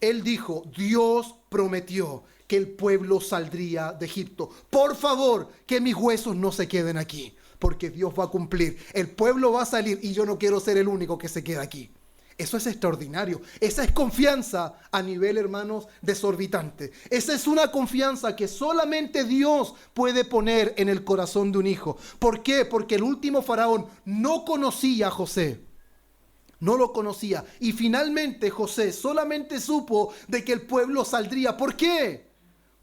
Él dijo: Dios prometió que el pueblo saldría de Egipto. Por favor, que mis huesos no se queden aquí, porque Dios va a cumplir. El pueblo va a salir y yo no quiero ser el único que se queda aquí. Eso es extraordinario. Esa es confianza a nivel, hermanos, desorbitante. Esa es una confianza que solamente Dios puede poner en el corazón de un hijo. ¿Por qué? Porque el último faraón no conocía a José. No lo conocía. Y finalmente José solamente supo de que el pueblo saldría. ¿Por qué?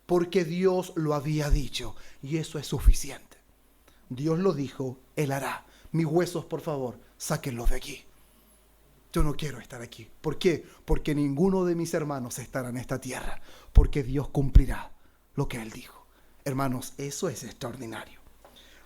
Porque Dios lo había dicho. Y eso es suficiente. Dios lo dijo, Él hará. Mis huesos, por favor, sáquenlos de aquí. Yo no quiero estar aquí. ¿Por qué? Porque ninguno de mis hermanos estará en esta tierra. Porque Dios cumplirá lo que Él dijo. Hermanos, eso es extraordinario.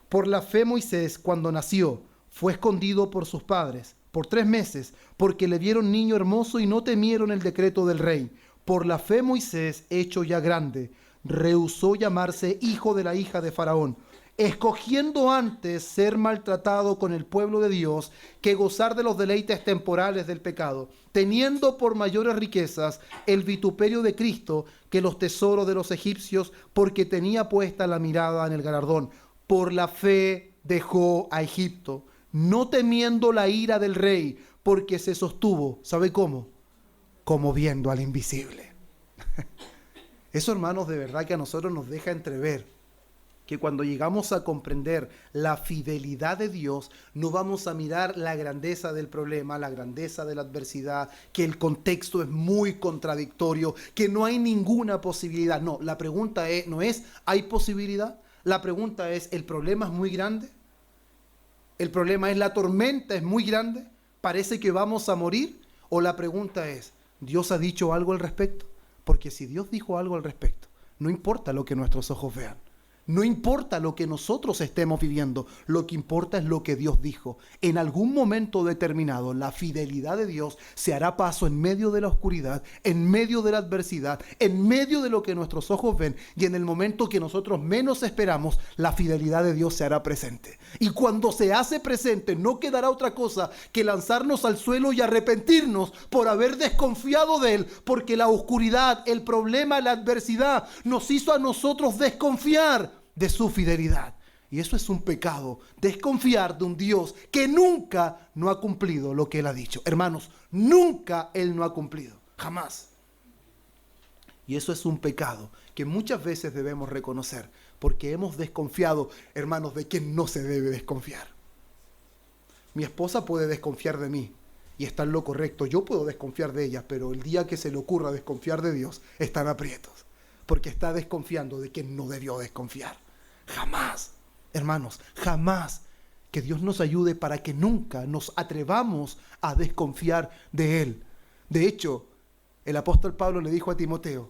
Por la fe Moisés, cuando nació, fue escondido por sus padres por 3 meses, porque le vieron niño hermoso y no temieron el decreto del rey. Por la fe Moisés, hecho ya grande, rehusó llamarse hijo de la hija de Faraón, escogiendo antes ser maltratado con el pueblo de Dios que gozar de los deleites temporales del pecado, teniendo por mayores riquezas el vituperio de Cristo que los tesoros de los egipcios, porque tenía puesta la mirada en el galardón. Por la fe dejó a Egipto, no temiendo la ira del rey, porque se sostuvo, ¿sabe cómo? Como viendo al invisible. Eso, hermanos, de verdad que a nosotros nos deja entrever que cuando llegamos a comprender la fidelidad de Dios, no vamos a mirar la grandeza del problema, la grandeza de la adversidad, que el contexto es muy contradictorio, que no hay ninguna posibilidad. No, la pregunta no es, ¿hay posibilidad? La pregunta es, ¿el problema es muy grande? ¿El problema es la tormenta es muy grande? ¿Parece que vamos a morir? O la pregunta es, ¿Dios ha dicho algo al respecto? Porque si Dios dijo algo al respecto, no importa lo que nuestros ojos vean. No importa lo que nosotros estemos viviendo, lo que importa es lo que Dios dijo. En algún momento determinado, la fidelidad de Dios se hará paso en medio de la oscuridad, en medio de la adversidad, en medio de lo que nuestros ojos ven, y en el momento que nosotros menos esperamos, la fidelidad de Dios se hará presente. Y cuando se hace presente, no quedará otra cosa que lanzarnos al suelo y arrepentirnos por haber desconfiado de Él, porque la oscuridad, el problema, la adversidad nos hizo a nosotros desconfiar de su fidelidad. Y eso es un pecado, desconfiar de un Dios que nunca no ha cumplido lo que Él ha dicho. Hermanos, nunca Él no ha cumplido, jamás. Y eso es un pecado que muchas veces debemos reconocer, porque hemos desconfiado, hermanos, de quien no se debe desconfiar. Mi esposa puede desconfiar de mí y está en lo correcto. Yo puedo desconfiar de ella, pero el día que se le ocurra desconfiar de Dios, están aprietos, porque está desconfiando de quien no debió desconfiar. Jamás, hermanos, jamás. Que Dios nos ayude para que nunca nos atrevamos a desconfiar de Él. De hecho, el apóstol Pablo le dijo a Timoteo,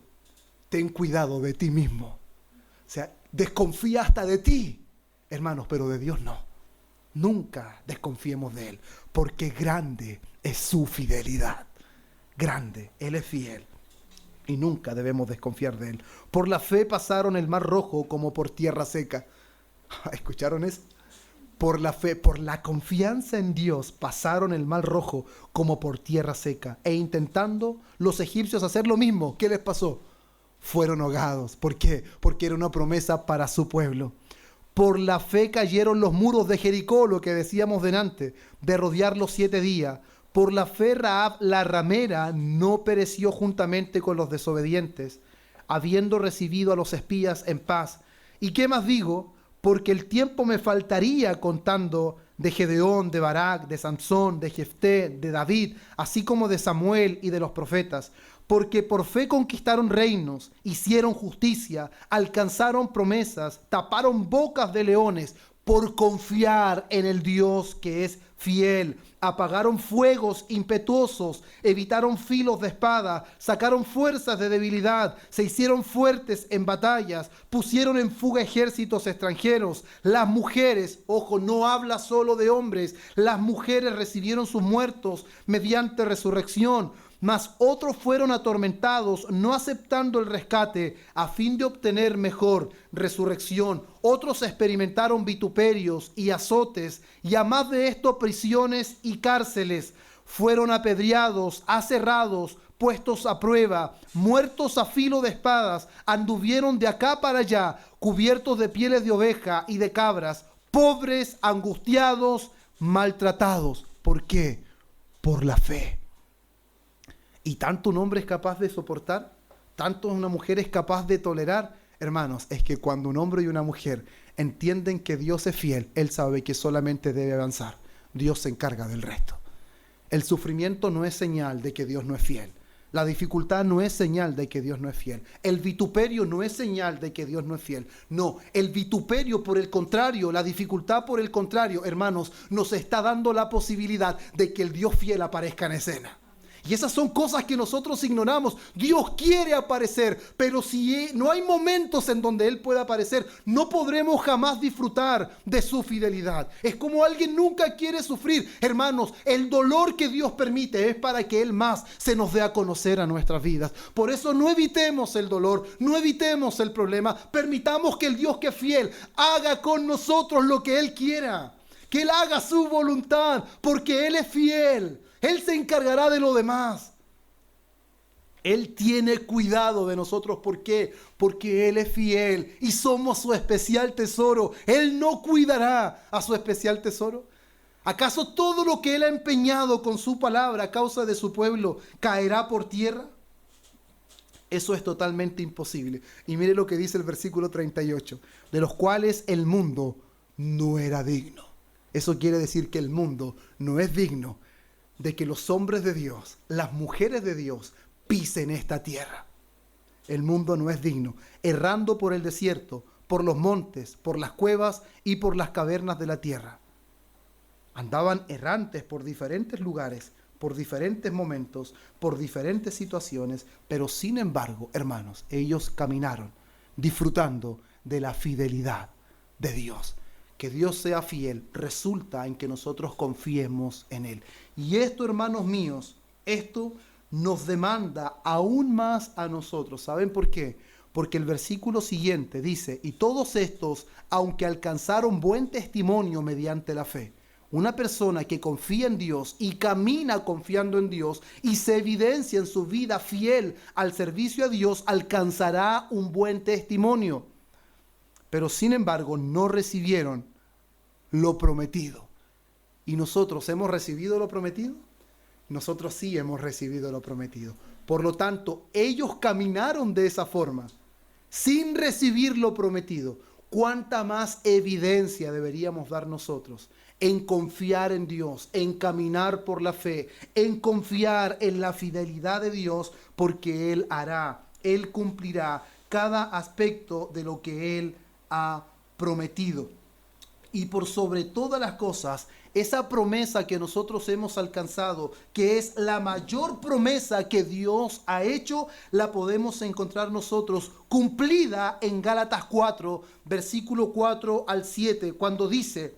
ten cuidado de ti mismo. O sea, desconfía hasta de ti, hermanos, pero de Dios no. Nunca desconfiemos de Él, porque grande es su fidelidad. Grande, Él es fiel. Y nunca debemos desconfiar de Él. Por la fe pasaron el mar rojo como por tierra seca. ¿Escucharon eso? Por la fe, por la confianza en Dios, pasaron el mar rojo como por tierra seca. E intentando los egipcios hacer lo mismo, ¿qué les pasó? Fueron ahogados. ¿Por qué? Porque era una promesa para su pueblo. Por la fe cayeron los muros de Jericó, lo que decíamos delante, de rodearlos 7 días. Por la fe Rahab la ramera no pereció juntamente con los desobedientes, habiendo recibido a los espías en paz. ¿Y qué más digo? Porque el tiempo me faltaría contando de Gedeón, de Barak, de Sansón, de Jefté, de David, así como de Samuel y de los profetas. Porque por fe conquistaron reinos, hicieron justicia, alcanzaron promesas, taparon bocas de leones, por confiar en el Dios que es fiel. Apagaron fuegos impetuosos, evitaron filos de espada, sacaron fuerzas de debilidad, se hicieron fuertes en batallas, pusieron en fuga ejércitos extranjeros. Las mujeres, ojo, no habla solo de hombres, las mujeres recibieron sus muertos mediante resurrección. Mas otros fueron atormentados, no aceptando el rescate, a fin de obtener mejor resurrección. Otros experimentaron vituperios y azotes, y a más de esto prisiones y cárceles. Fueron apedreados, aserrados, puestos a prueba, muertos a filo de espadas, anduvieron de acá para allá, cubiertos de pieles de oveja y de cabras, pobres, angustiados, maltratados. ¿Por qué? Por la fe. ¿Y tanto un hombre es capaz de soportar? ¿Tanto una mujer es capaz de tolerar? Hermanos, es que cuando un hombre y una mujer entienden que Dios es fiel, Él sabe que solamente debe avanzar. Dios se encarga del resto. El sufrimiento no es señal de que Dios no es fiel. La dificultad no es señal de que Dios no es fiel. El vituperio no es señal de que Dios no es fiel. No, el vituperio por el contrario, la dificultad por el contrario, hermanos, nos está dando la posibilidad de que el Dios fiel aparezca en escena. Y esas son cosas que nosotros ignoramos. Dios quiere aparecer, pero si no hay momentos en donde Él pueda aparecer, no podremos jamás disfrutar de su fidelidad. Es como alguien nunca quiere sufrir. Hermanos, el dolor que Dios permite es para que Él más se nos dé a conocer a nuestras vidas. Por eso no evitemos el dolor, no evitemos el problema. Permitamos que el Dios que es fiel haga con nosotros lo que Él quiera. Que Él haga su voluntad, porque Él es fiel. Él se encargará de lo demás. Él tiene cuidado de nosotros. ¿Por qué? Porque Él es fiel y somos su especial tesoro. Él no cuidará a su especial tesoro. ¿Acaso todo lo que Él ha empeñado con su palabra a causa de su pueblo caerá por tierra? Eso es totalmente imposible. Y mire lo que dice el versículo 38. De los cuales el mundo no era digno. Eso quiere decir que el mundo no es digno de que los hombres de Dios, las mujeres de Dios, pisen esta tierra. El mundo no es digno, errando por el desierto, por los montes, por las cuevas y por las cavernas de la tierra. Andaban errantes por diferentes lugares, por diferentes momentos, por diferentes situaciones, pero sin embargo, hermanos, ellos caminaron disfrutando de la fidelidad de Dios. Que Dios sea fiel resulta en que nosotros confiemos en Él. Y esto, hermanos míos, esto nos demanda aún más a nosotros. ¿Saben por qué? Porque el versículo siguiente dice, y todos estos, aunque alcanzaron buen testimonio mediante la fe. Una persona que confía en Dios y camina confiando en Dios y se evidencia en su vida fiel al servicio a Dios, alcanzará un buen testimonio. Pero sin embargo no recibieron lo prometido. ¿Y nosotros hemos recibido lo prometido? Nosotros sí hemos recibido lo prometido. Por lo tanto, ellos caminaron de esa forma, sin recibir lo prometido. ¿Cuánta más evidencia deberíamos dar nosotros en confiar en Dios, en caminar por la fe, en confiar en la fidelidad de Dios? Porque Él hará, Él cumplirá cada aspecto de lo que Él ha prometido. Y por sobre todas las cosas, esa promesa que nosotros hemos alcanzado, que es la mayor promesa que Dios ha hecho, la podemos encontrar nosotros cumplida en Gálatas 4, versículo 4 al 7, cuando dice,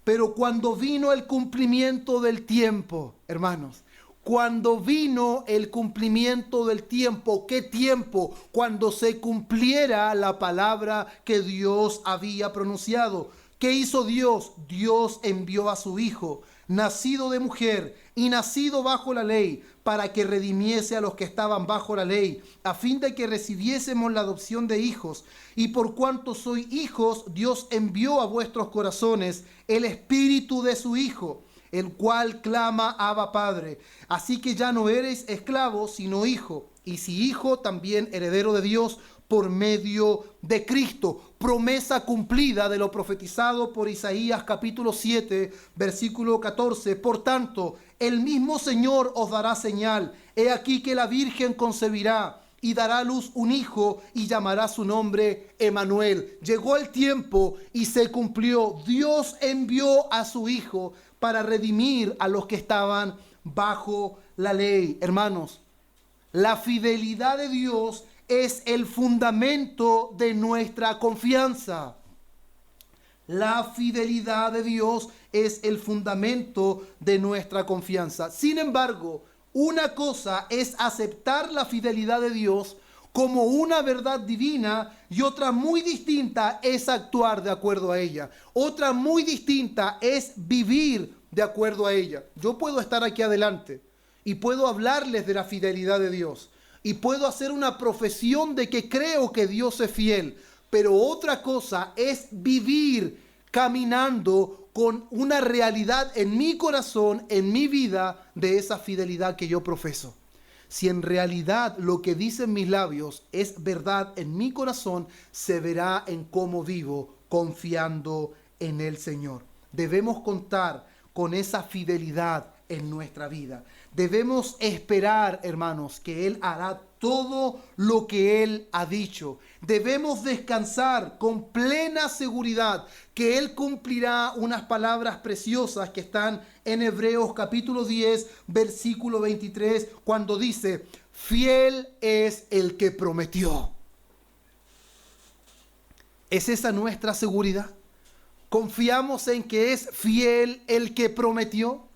pero cuando vino el cumplimiento del tiempo, hermanos, cuando vino el cumplimiento del tiempo, ¿qué tiempo? Cuando se cumpliera la palabra que Dios había pronunciado. ¿Qué hizo Dios? Dios envió a su Hijo, nacido de mujer y nacido bajo la ley, para que redimiese a los que estaban bajo la ley, a fin de que recibiésemos la adopción de hijos. Y por cuanto sois hijos, Dios envió a vuestros corazones el Espíritu de su Hijo, el cual clama Abba Padre. Así que ya no eres esclavo, sino hijo, y si hijo, también heredero de Dios por medio de Cristo. Promesa cumplida de lo profetizado por Isaías capítulo 7, versículo 14. Por tanto, el mismo Señor os dará señal. He aquí que la Virgen concebirá y dará a luz un hijo y llamará su nombre Emmanuel. Llegó el tiempo y se cumplió. Dios envió a su Hijo para redimir a los que estaban bajo la ley. Hermanos, la fidelidad de Dios es el fundamento de nuestra confianza. La fidelidad de Dios es el fundamento de nuestra confianza. Sin embargo, una cosa es aceptar la fidelidad de Dios como una verdad divina y otra muy distinta es actuar de acuerdo a ella. Otra muy distinta es vivir de acuerdo a ella. Yo puedo estar aquí adelante y puedo hablarles de la fidelidad de Dios y puedo hacer una profesión de que creo que Dios es fiel, pero otra cosa es vivir caminando con una realidad en mi corazón, en mi vida, de esa fidelidad que yo profeso. Si en realidad lo que dicen mis labios es verdad en mi corazón, se verá en cómo vivo confiando en el Señor. Debemos contar con esa fidelidad en nuestra vida. Debemos esperar, hermanos, que Él hará todo lo que Él ha dicho. Debemos descansar con plena seguridad que Él cumplirá unas palabras preciosas que están en Hebreos capítulo 10, versículo 23, cuando dice: fiel es el que prometió. ¿Es esa nuestra seguridad? ¿Confiamos en que es fiel el que prometió?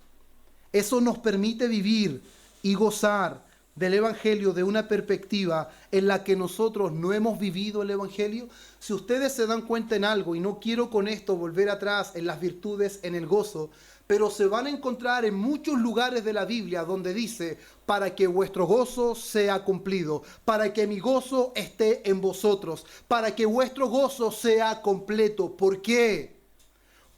Eso nos permite vivir y gozar del Evangelio de una perspectiva en la que nosotros no hemos vivido el Evangelio. Si ustedes se dan cuenta en algo, y no quiero con esto volver atrás en las virtudes, en el gozo, pero se van a encontrar en muchos lugares de la Biblia donde dice: para que vuestro gozo sea cumplido, para que mi gozo esté en vosotros, para que vuestro gozo sea completo. ¿Por qué?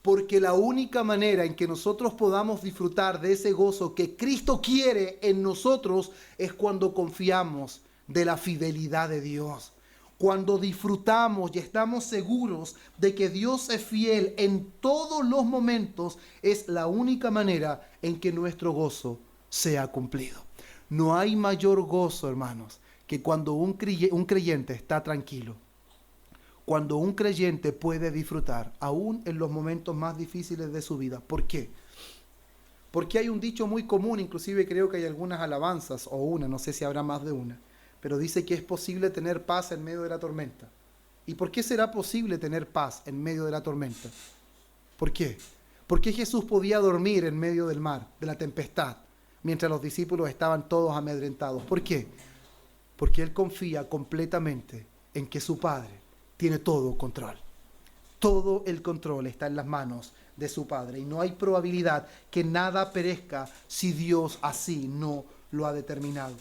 Porque la única manera en que nosotros podamos disfrutar de ese gozo que Cristo quiere en nosotros es cuando confiamos de la fidelidad de Dios. Cuando disfrutamos y estamos seguros de que Dios es fiel en todos los momentos, es la única manera en que nuestro gozo sea cumplido. No hay mayor gozo, hermanos, que cuando un creyente está tranquilo. Cuando un creyente puede disfrutar, aún en los momentos más difíciles de su vida. ¿Por qué? Porque hay un dicho muy común, inclusive creo que hay algunas alabanzas, o una, no sé si habrá más de una, pero dice que es posible tener paz en medio de la tormenta. ¿Y por qué será posible tener paz en medio de la tormenta? ¿Por qué? ¿Por qué Jesús podía dormir en medio del mar, de la tempestad, mientras los discípulos estaban todos amedrentados? ¿Por qué? Porque Él confía completamente en que su Padre tiene todo control. Todo el control está en las manos de su Padre. Y no hay probabilidad que nada perezca si Dios así no lo ha determinado.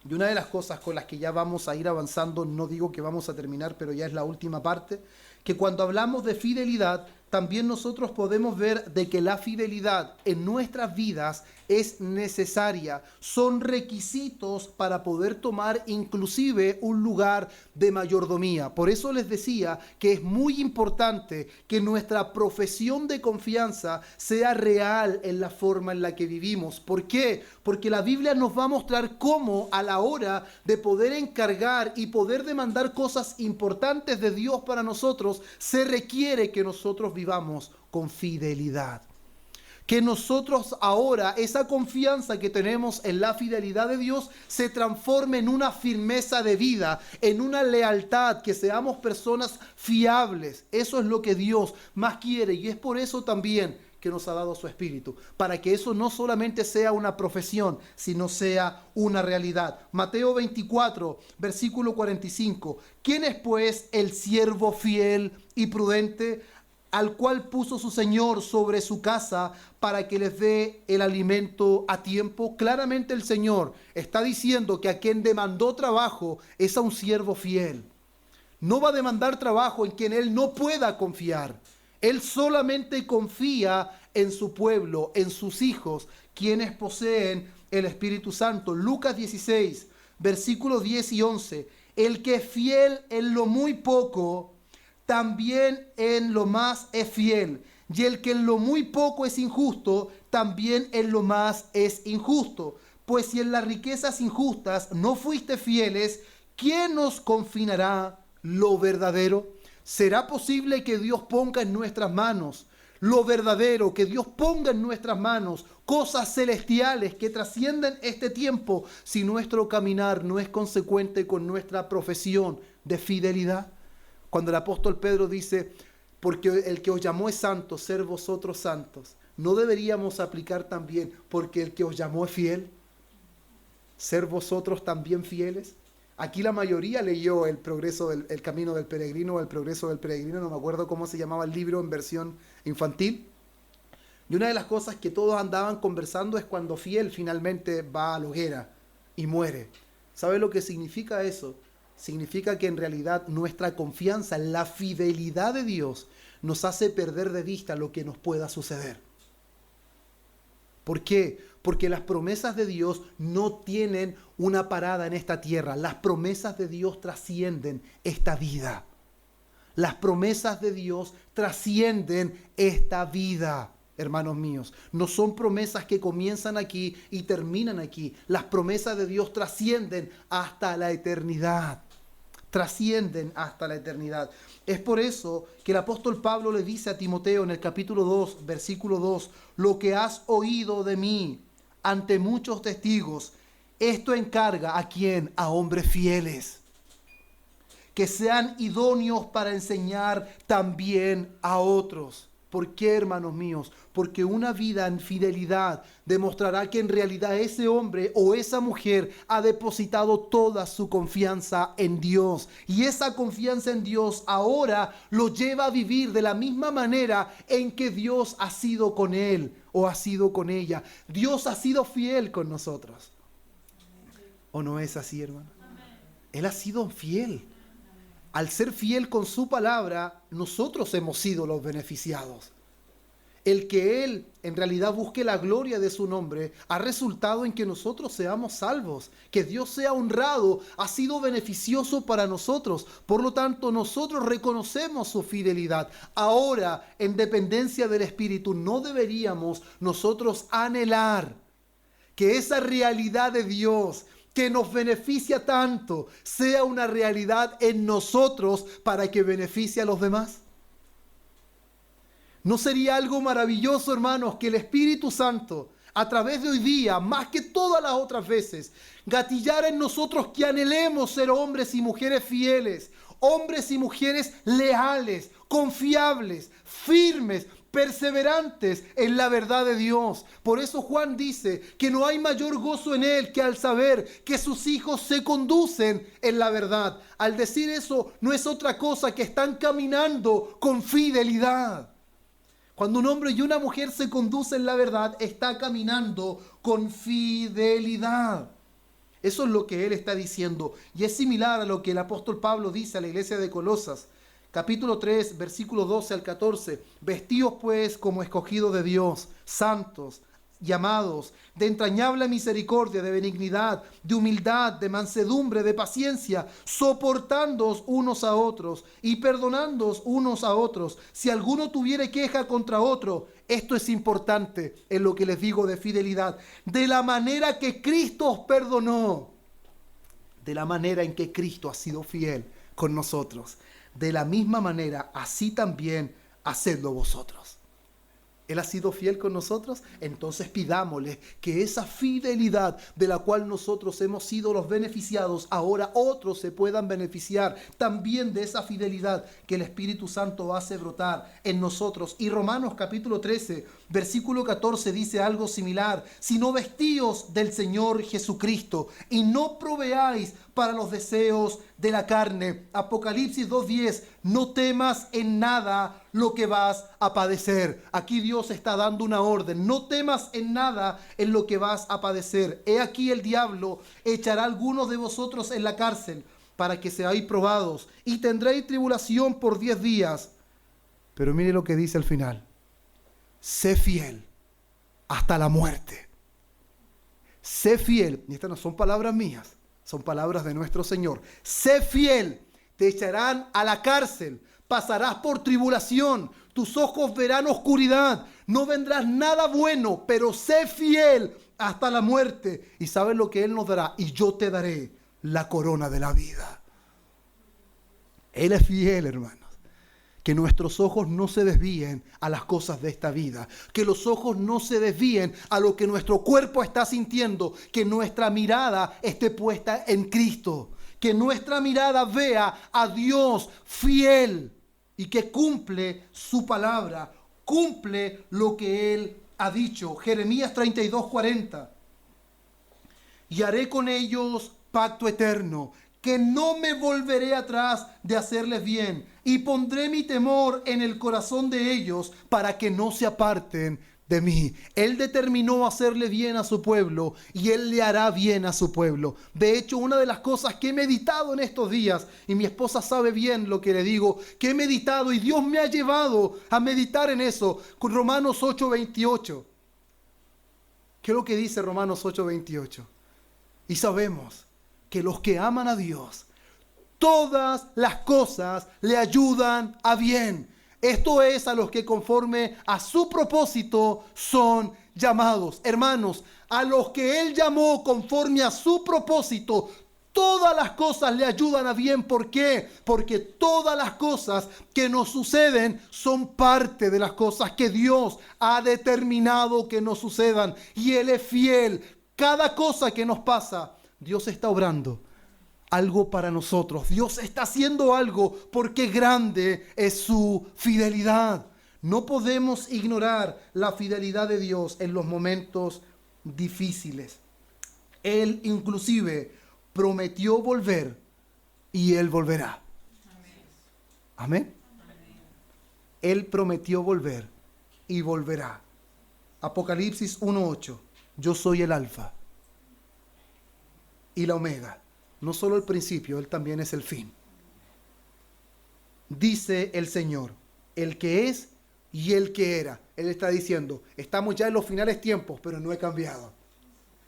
Y una de las cosas con las que ya vamos a ir avanzando, no digo que vamos a terminar, pero ya es la última parte, que cuando hablamos de fidelidad, también nosotros podemos ver de que la fidelidad en nuestras vidas es necesaria. Son requisitos para poder tomar inclusive un lugar de mayordomía. Por eso les decía que es muy importante que nuestra profesión de confianza sea real en la forma en la que vivimos. ¿Por qué? Porque la Biblia nos va a mostrar cómo a la hora de poder encargar y poder demandar cosas importantes de Dios para nosotros, se requiere que nosotros vivamos con fidelidad. Que nosotros ahora, esa confianza que tenemos en la fidelidad de Dios, se transforme en una firmeza de vida, en una lealtad, que seamos personas fiables. Eso es lo que Dios más quiere, y es por eso también que nos ha dado su Espíritu, para que eso no solamente sea una profesión, sino sea una realidad. Mateo 24, versículo 45. ¿Quién es pues el siervo fiel y prudente, al cual puso su Señor sobre su casa para que les dé el alimento a tiempo? Claramente el Señor está diciendo que a quien demandó trabajo es a un siervo fiel. No va a demandar trabajo en quien Él no pueda confiar. Él solamente confía en su pueblo, en sus hijos, quienes poseen el Espíritu Santo. Lucas 16, versículos 10 y 11. El que es fiel en lo muy poco, también en lo más es fiel. Y el que en lo muy poco es injusto, también en lo más es injusto. Pues si en las riquezas injustas no fuiste fieles, ¿quién nos confinará lo verdadero? ¿Será posible que Dios ponga en nuestras manos lo verdadero, que Dios ponga en nuestras manos cosas celestiales que trascienden este tiempo, si nuestro caminar no es consecuente con nuestra profesión de fidelidad? Cuando el apóstol Pedro dice: porque el que os llamó es santo, ser vosotros santos, ¿no deberíamos aplicar también porque el que os llamó es fiel? ¿Ser vosotros también fieles? Aquí la mayoría leyó el camino del peregrino, o el progreso del peregrino, no me acuerdo cómo se llamaba el libro en versión infantil. Y una de las cosas que todos andaban conversando es cuando fiel finalmente va a la hoguera y muere. ¿Sabe lo que significa eso? Significa que en realidad nuestra confianza en la fidelidad de Dios nos hace perder de vista lo que nos pueda suceder. ¿Por qué? Porque las promesas de Dios no tienen una parada en esta tierra. Las promesas de Dios trascienden esta vida. Las promesas de Dios trascienden esta vida. hermanos míos. No son promesas que comienzan aquí y terminan aquí. Las promesas de Dios trascienden hasta la eternidad. Trascienden hasta la eternidad. Es por eso que el apóstol Pablo le dice a Timoteo en el capítulo 2, versículo 2, lo que has oído de mí ante muchos testigos, esto encarga ¿a quién? A hombres fieles, que sean idóneos para enseñar también a otros. ¿Por qué, hermanos míos? Porque una vida en fidelidad demostrará que en realidad ese hombre o esa mujer ha depositado toda su confianza en Dios. Y esa confianza en Dios ahora lo lleva a vivir de la misma manera en que Dios ha sido con él o ha sido con ella. Dios ha sido fiel con nosotros. ¿O no es así, hermano? Él ha sido fiel. Al ser fiel con su palabra, nosotros hemos sido los beneficiados. El que Él en realidad busque la gloria de su nombre ha resultado en que nosotros seamos salvos, que Dios sea honrado, ha sido beneficioso para nosotros. Por lo tanto, nosotros reconocemos su fidelidad. Ahora, en dependencia del Espíritu, no deberíamos nosotros anhelar que esa realidad de Dios que nos beneficia tanto, sea una realidad en nosotros para que beneficie a los demás. ¿No sería algo maravilloso, hermanos, que el Espíritu Santo, a través de hoy día, más que todas las otras veces, gatillara en nosotros que anhelemos ser hombres y mujeres fieles, hombres y mujeres leales, confiables, firmes, perseverantes en la verdad de Dios? Por eso Juan dice que no hay mayor gozo en él que al saber que sus hijos se conducen en la verdad. Al decir eso, no es otra cosa que están caminando con fidelidad. Cuando un hombre y una mujer se conducen en la verdad, está caminando con fidelidad. Eso es lo que él está diciendo. Y es similar a lo que el apóstol Pablo dice a la iglesia de Colosas. Capítulo 3, versículo 12 al 14. Vestíos pues como escogidos de Dios, santos, llamados, de entrañable misericordia, de benignidad, de humildad, de mansedumbre, de paciencia, soportándoos unos a otros y perdonándoos unos a otros. Si alguno tuviere queja contra otro, esto es importante en lo que les digo de fidelidad, de la manera que Cristo os perdonó, de la manera en que Cristo ha sido fiel con nosotros. De la misma manera, así también hacedlo vosotros. Él ha sido fiel con nosotros, entonces pidámosle que esa fidelidad de la cual nosotros hemos sido los beneficiados, ahora otros se puedan beneficiar también de esa fidelidad que el Espíritu Santo hace brotar en nosotros. Y Romanos capítulo 13, versículo 14 dice algo similar: sino vestíos del Señor Jesucristo y no proveáis para los deseos de la carne. Apocalipsis 2:10, no temas en nada lo que vas a padecer. Aquí Dios está dando una orden: no temas en nada en lo que vas a padecer. He aquí el diablo echará a algunos de vosotros en la cárcel para que seáis probados y tendréis tribulación por 10 días. Pero mire lo que dice al final: sé fiel hasta la muerte. Sé fiel, y estas no son palabras mías, son palabras de nuestro Señor. Sé fiel, te echarán a la cárcel, pasarás por tribulación, tus ojos verán oscuridad, no vendrás nada bueno, pero sé fiel hasta la muerte. Y sabes lo que Él nos dará: y yo te daré la corona de la vida. Él es fiel, hermanos. Que nuestros ojos no se desvíen a las cosas de esta vida. Que los ojos no se desvíen a lo que nuestro cuerpo está sintiendo. Que nuestra mirada esté puesta en Cristo. Que nuestra mirada vea a Dios fiel y que cumple su palabra. Cumple lo que Él ha dicho. Jeremías 32:40. Y haré con ellos pacto eterno, que no me volveré atrás de hacerles bien, y pondré mi temor en el corazón de ellos para que no se aparten de mí. Él determinó hacerle bien a su pueblo y Él le hará bien a su pueblo. De hecho, una de las cosas que he meditado en estos días, y mi esposa sabe bien lo que le digo, que he meditado y Dios me ha llevado a meditar en eso, con Romanos 8:28. ¿Qué es lo que dice Romanos 8:28? Y sabemos que los que aman a Dios, todas las cosas le ayudan a bien. Esto es, a los que conforme a su propósito son llamados. Hermanos, a los que Él llamó conforme a su propósito, todas las cosas le ayudan a bien. ¿Por qué? Porque todas las cosas que nos suceden son parte de las cosas que Dios ha determinado que nos sucedan. Y Él es fiel. Cada cosa que nos pasa, Dios está obrando algo para nosotros. Dios está haciendo algo porque grande es su fidelidad. No podemos ignorar la fidelidad de Dios en los momentos difíciles. Él inclusive prometió volver y Él volverá. Amén. Él prometió volver y volverá. Apocalipsis 1:8. Yo soy el alfa y la omega. No solo el principio, Él también es el fin. Dice el Señor, el que es y el que era. Él está diciendo, estamos ya en los finales tiempos, pero no he cambiado.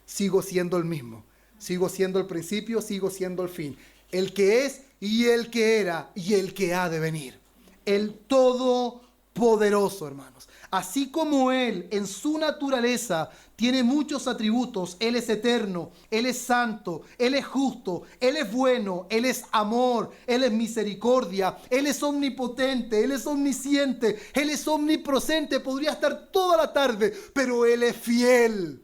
Sigo siendo el mismo. Sigo siendo el principio, sigo siendo el fin. El que es y el que era y el que ha de venir. El Todopoderoso, hermanos. Así como Él en su naturaleza tiene muchos atributos, Él es eterno, Él es santo, Él es justo, Él es bueno, Él es amor, Él es misericordia, Él es omnipotente, Él es omnisciente, Él es omnipresente. Podría estar toda la tarde, pero Él es fiel.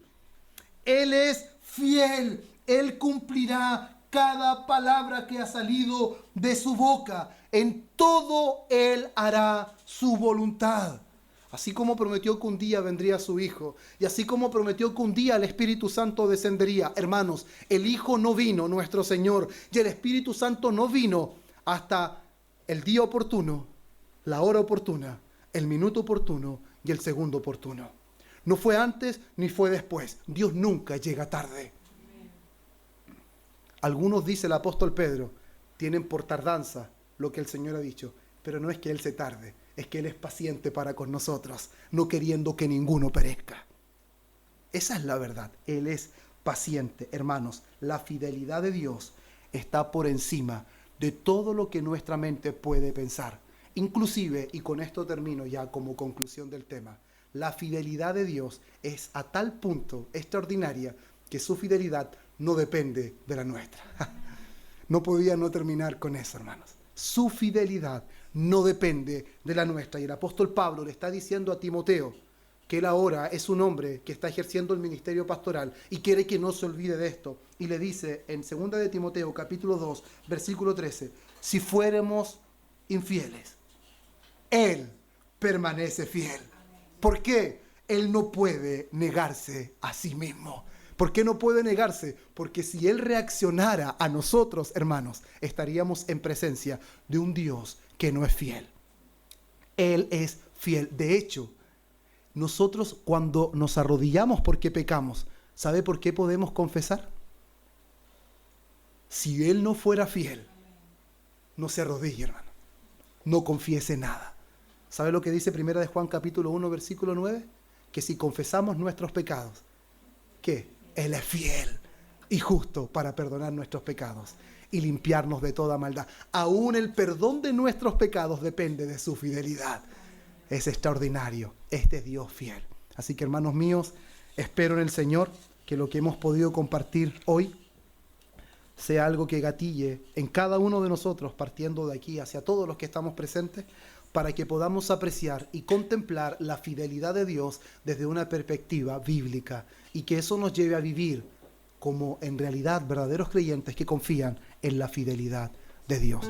Él es fiel. Él cumplirá cada palabra que ha salido de su boca. En todo Él hará su voluntad. Así como prometió que un día vendría su Hijo, y así como prometió que un día el Espíritu Santo descendería. Hermanos, el Hijo no vino, nuestro Señor, y el Espíritu Santo no vino hasta el día oportuno, la hora oportuna, el minuto oportuno y el segundo oportuno. No fue antes ni fue después. Dios nunca llega tarde. Algunos, dice el apóstol Pedro, tienen por tardanza lo que el Señor ha dicho, pero no es que Él se tarde, es que Él es paciente para con nosotros, no queriendo que ninguno perezca. Esa es la verdad. Él es paciente. Hermanos, la fidelidad de Dios está por encima de todo lo que nuestra mente puede pensar. Inclusive, y con esto termino ya como conclusión del tema, la fidelidad de Dios es a tal punto extraordinaria que su fidelidad no depende de la nuestra. No podía no terminar con eso, hermanos. Su fidelidad no depende de la nuestra. Y el apóstol Pablo le está diciendo a Timoteo que él ahora es un hombre que está ejerciendo el ministerio pastoral y quiere que no se olvide de esto. Y le dice en 2 de Timoteo, capítulo 2, versículo 13, si fuéramos infieles, Él permanece fiel. ¿Por qué? Él no puede negarse a sí mismo. ¿Por qué no puede negarse? Porque si Él reaccionara a nosotros, hermanos, estaríamos en presencia de un Dios que no es fiel. Él es fiel. De hecho, nosotros cuando nos arrodillamos porque pecamos, ¿sabe por qué podemos confesar? Si Él no fuera fiel, no se arrodille, hermano. No confiese nada. ¿Sabe lo que dice 1 de Juan capítulo 1, versículo 9? Que si confesamos nuestros pecados, ¿qué? Él es fiel y justo para perdonar nuestros pecados y limpiarnos de toda maldad. Aún el perdón de nuestros pecados depende de su fidelidad. Es extraordinario. Este es Dios fiel. Así que, hermanos míos, espero en el Señor que lo que hemos podido compartir hoy sea algo que gatille en cada uno de nosotros, partiendo de aquí hacia todos los que estamos presentes, para que podamos apreciar y contemplar la fidelidad de Dios desde una perspectiva bíblica y que eso nos lleve a vivir como en realidad verdaderos creyentes que confían en la fidelidad de Dios.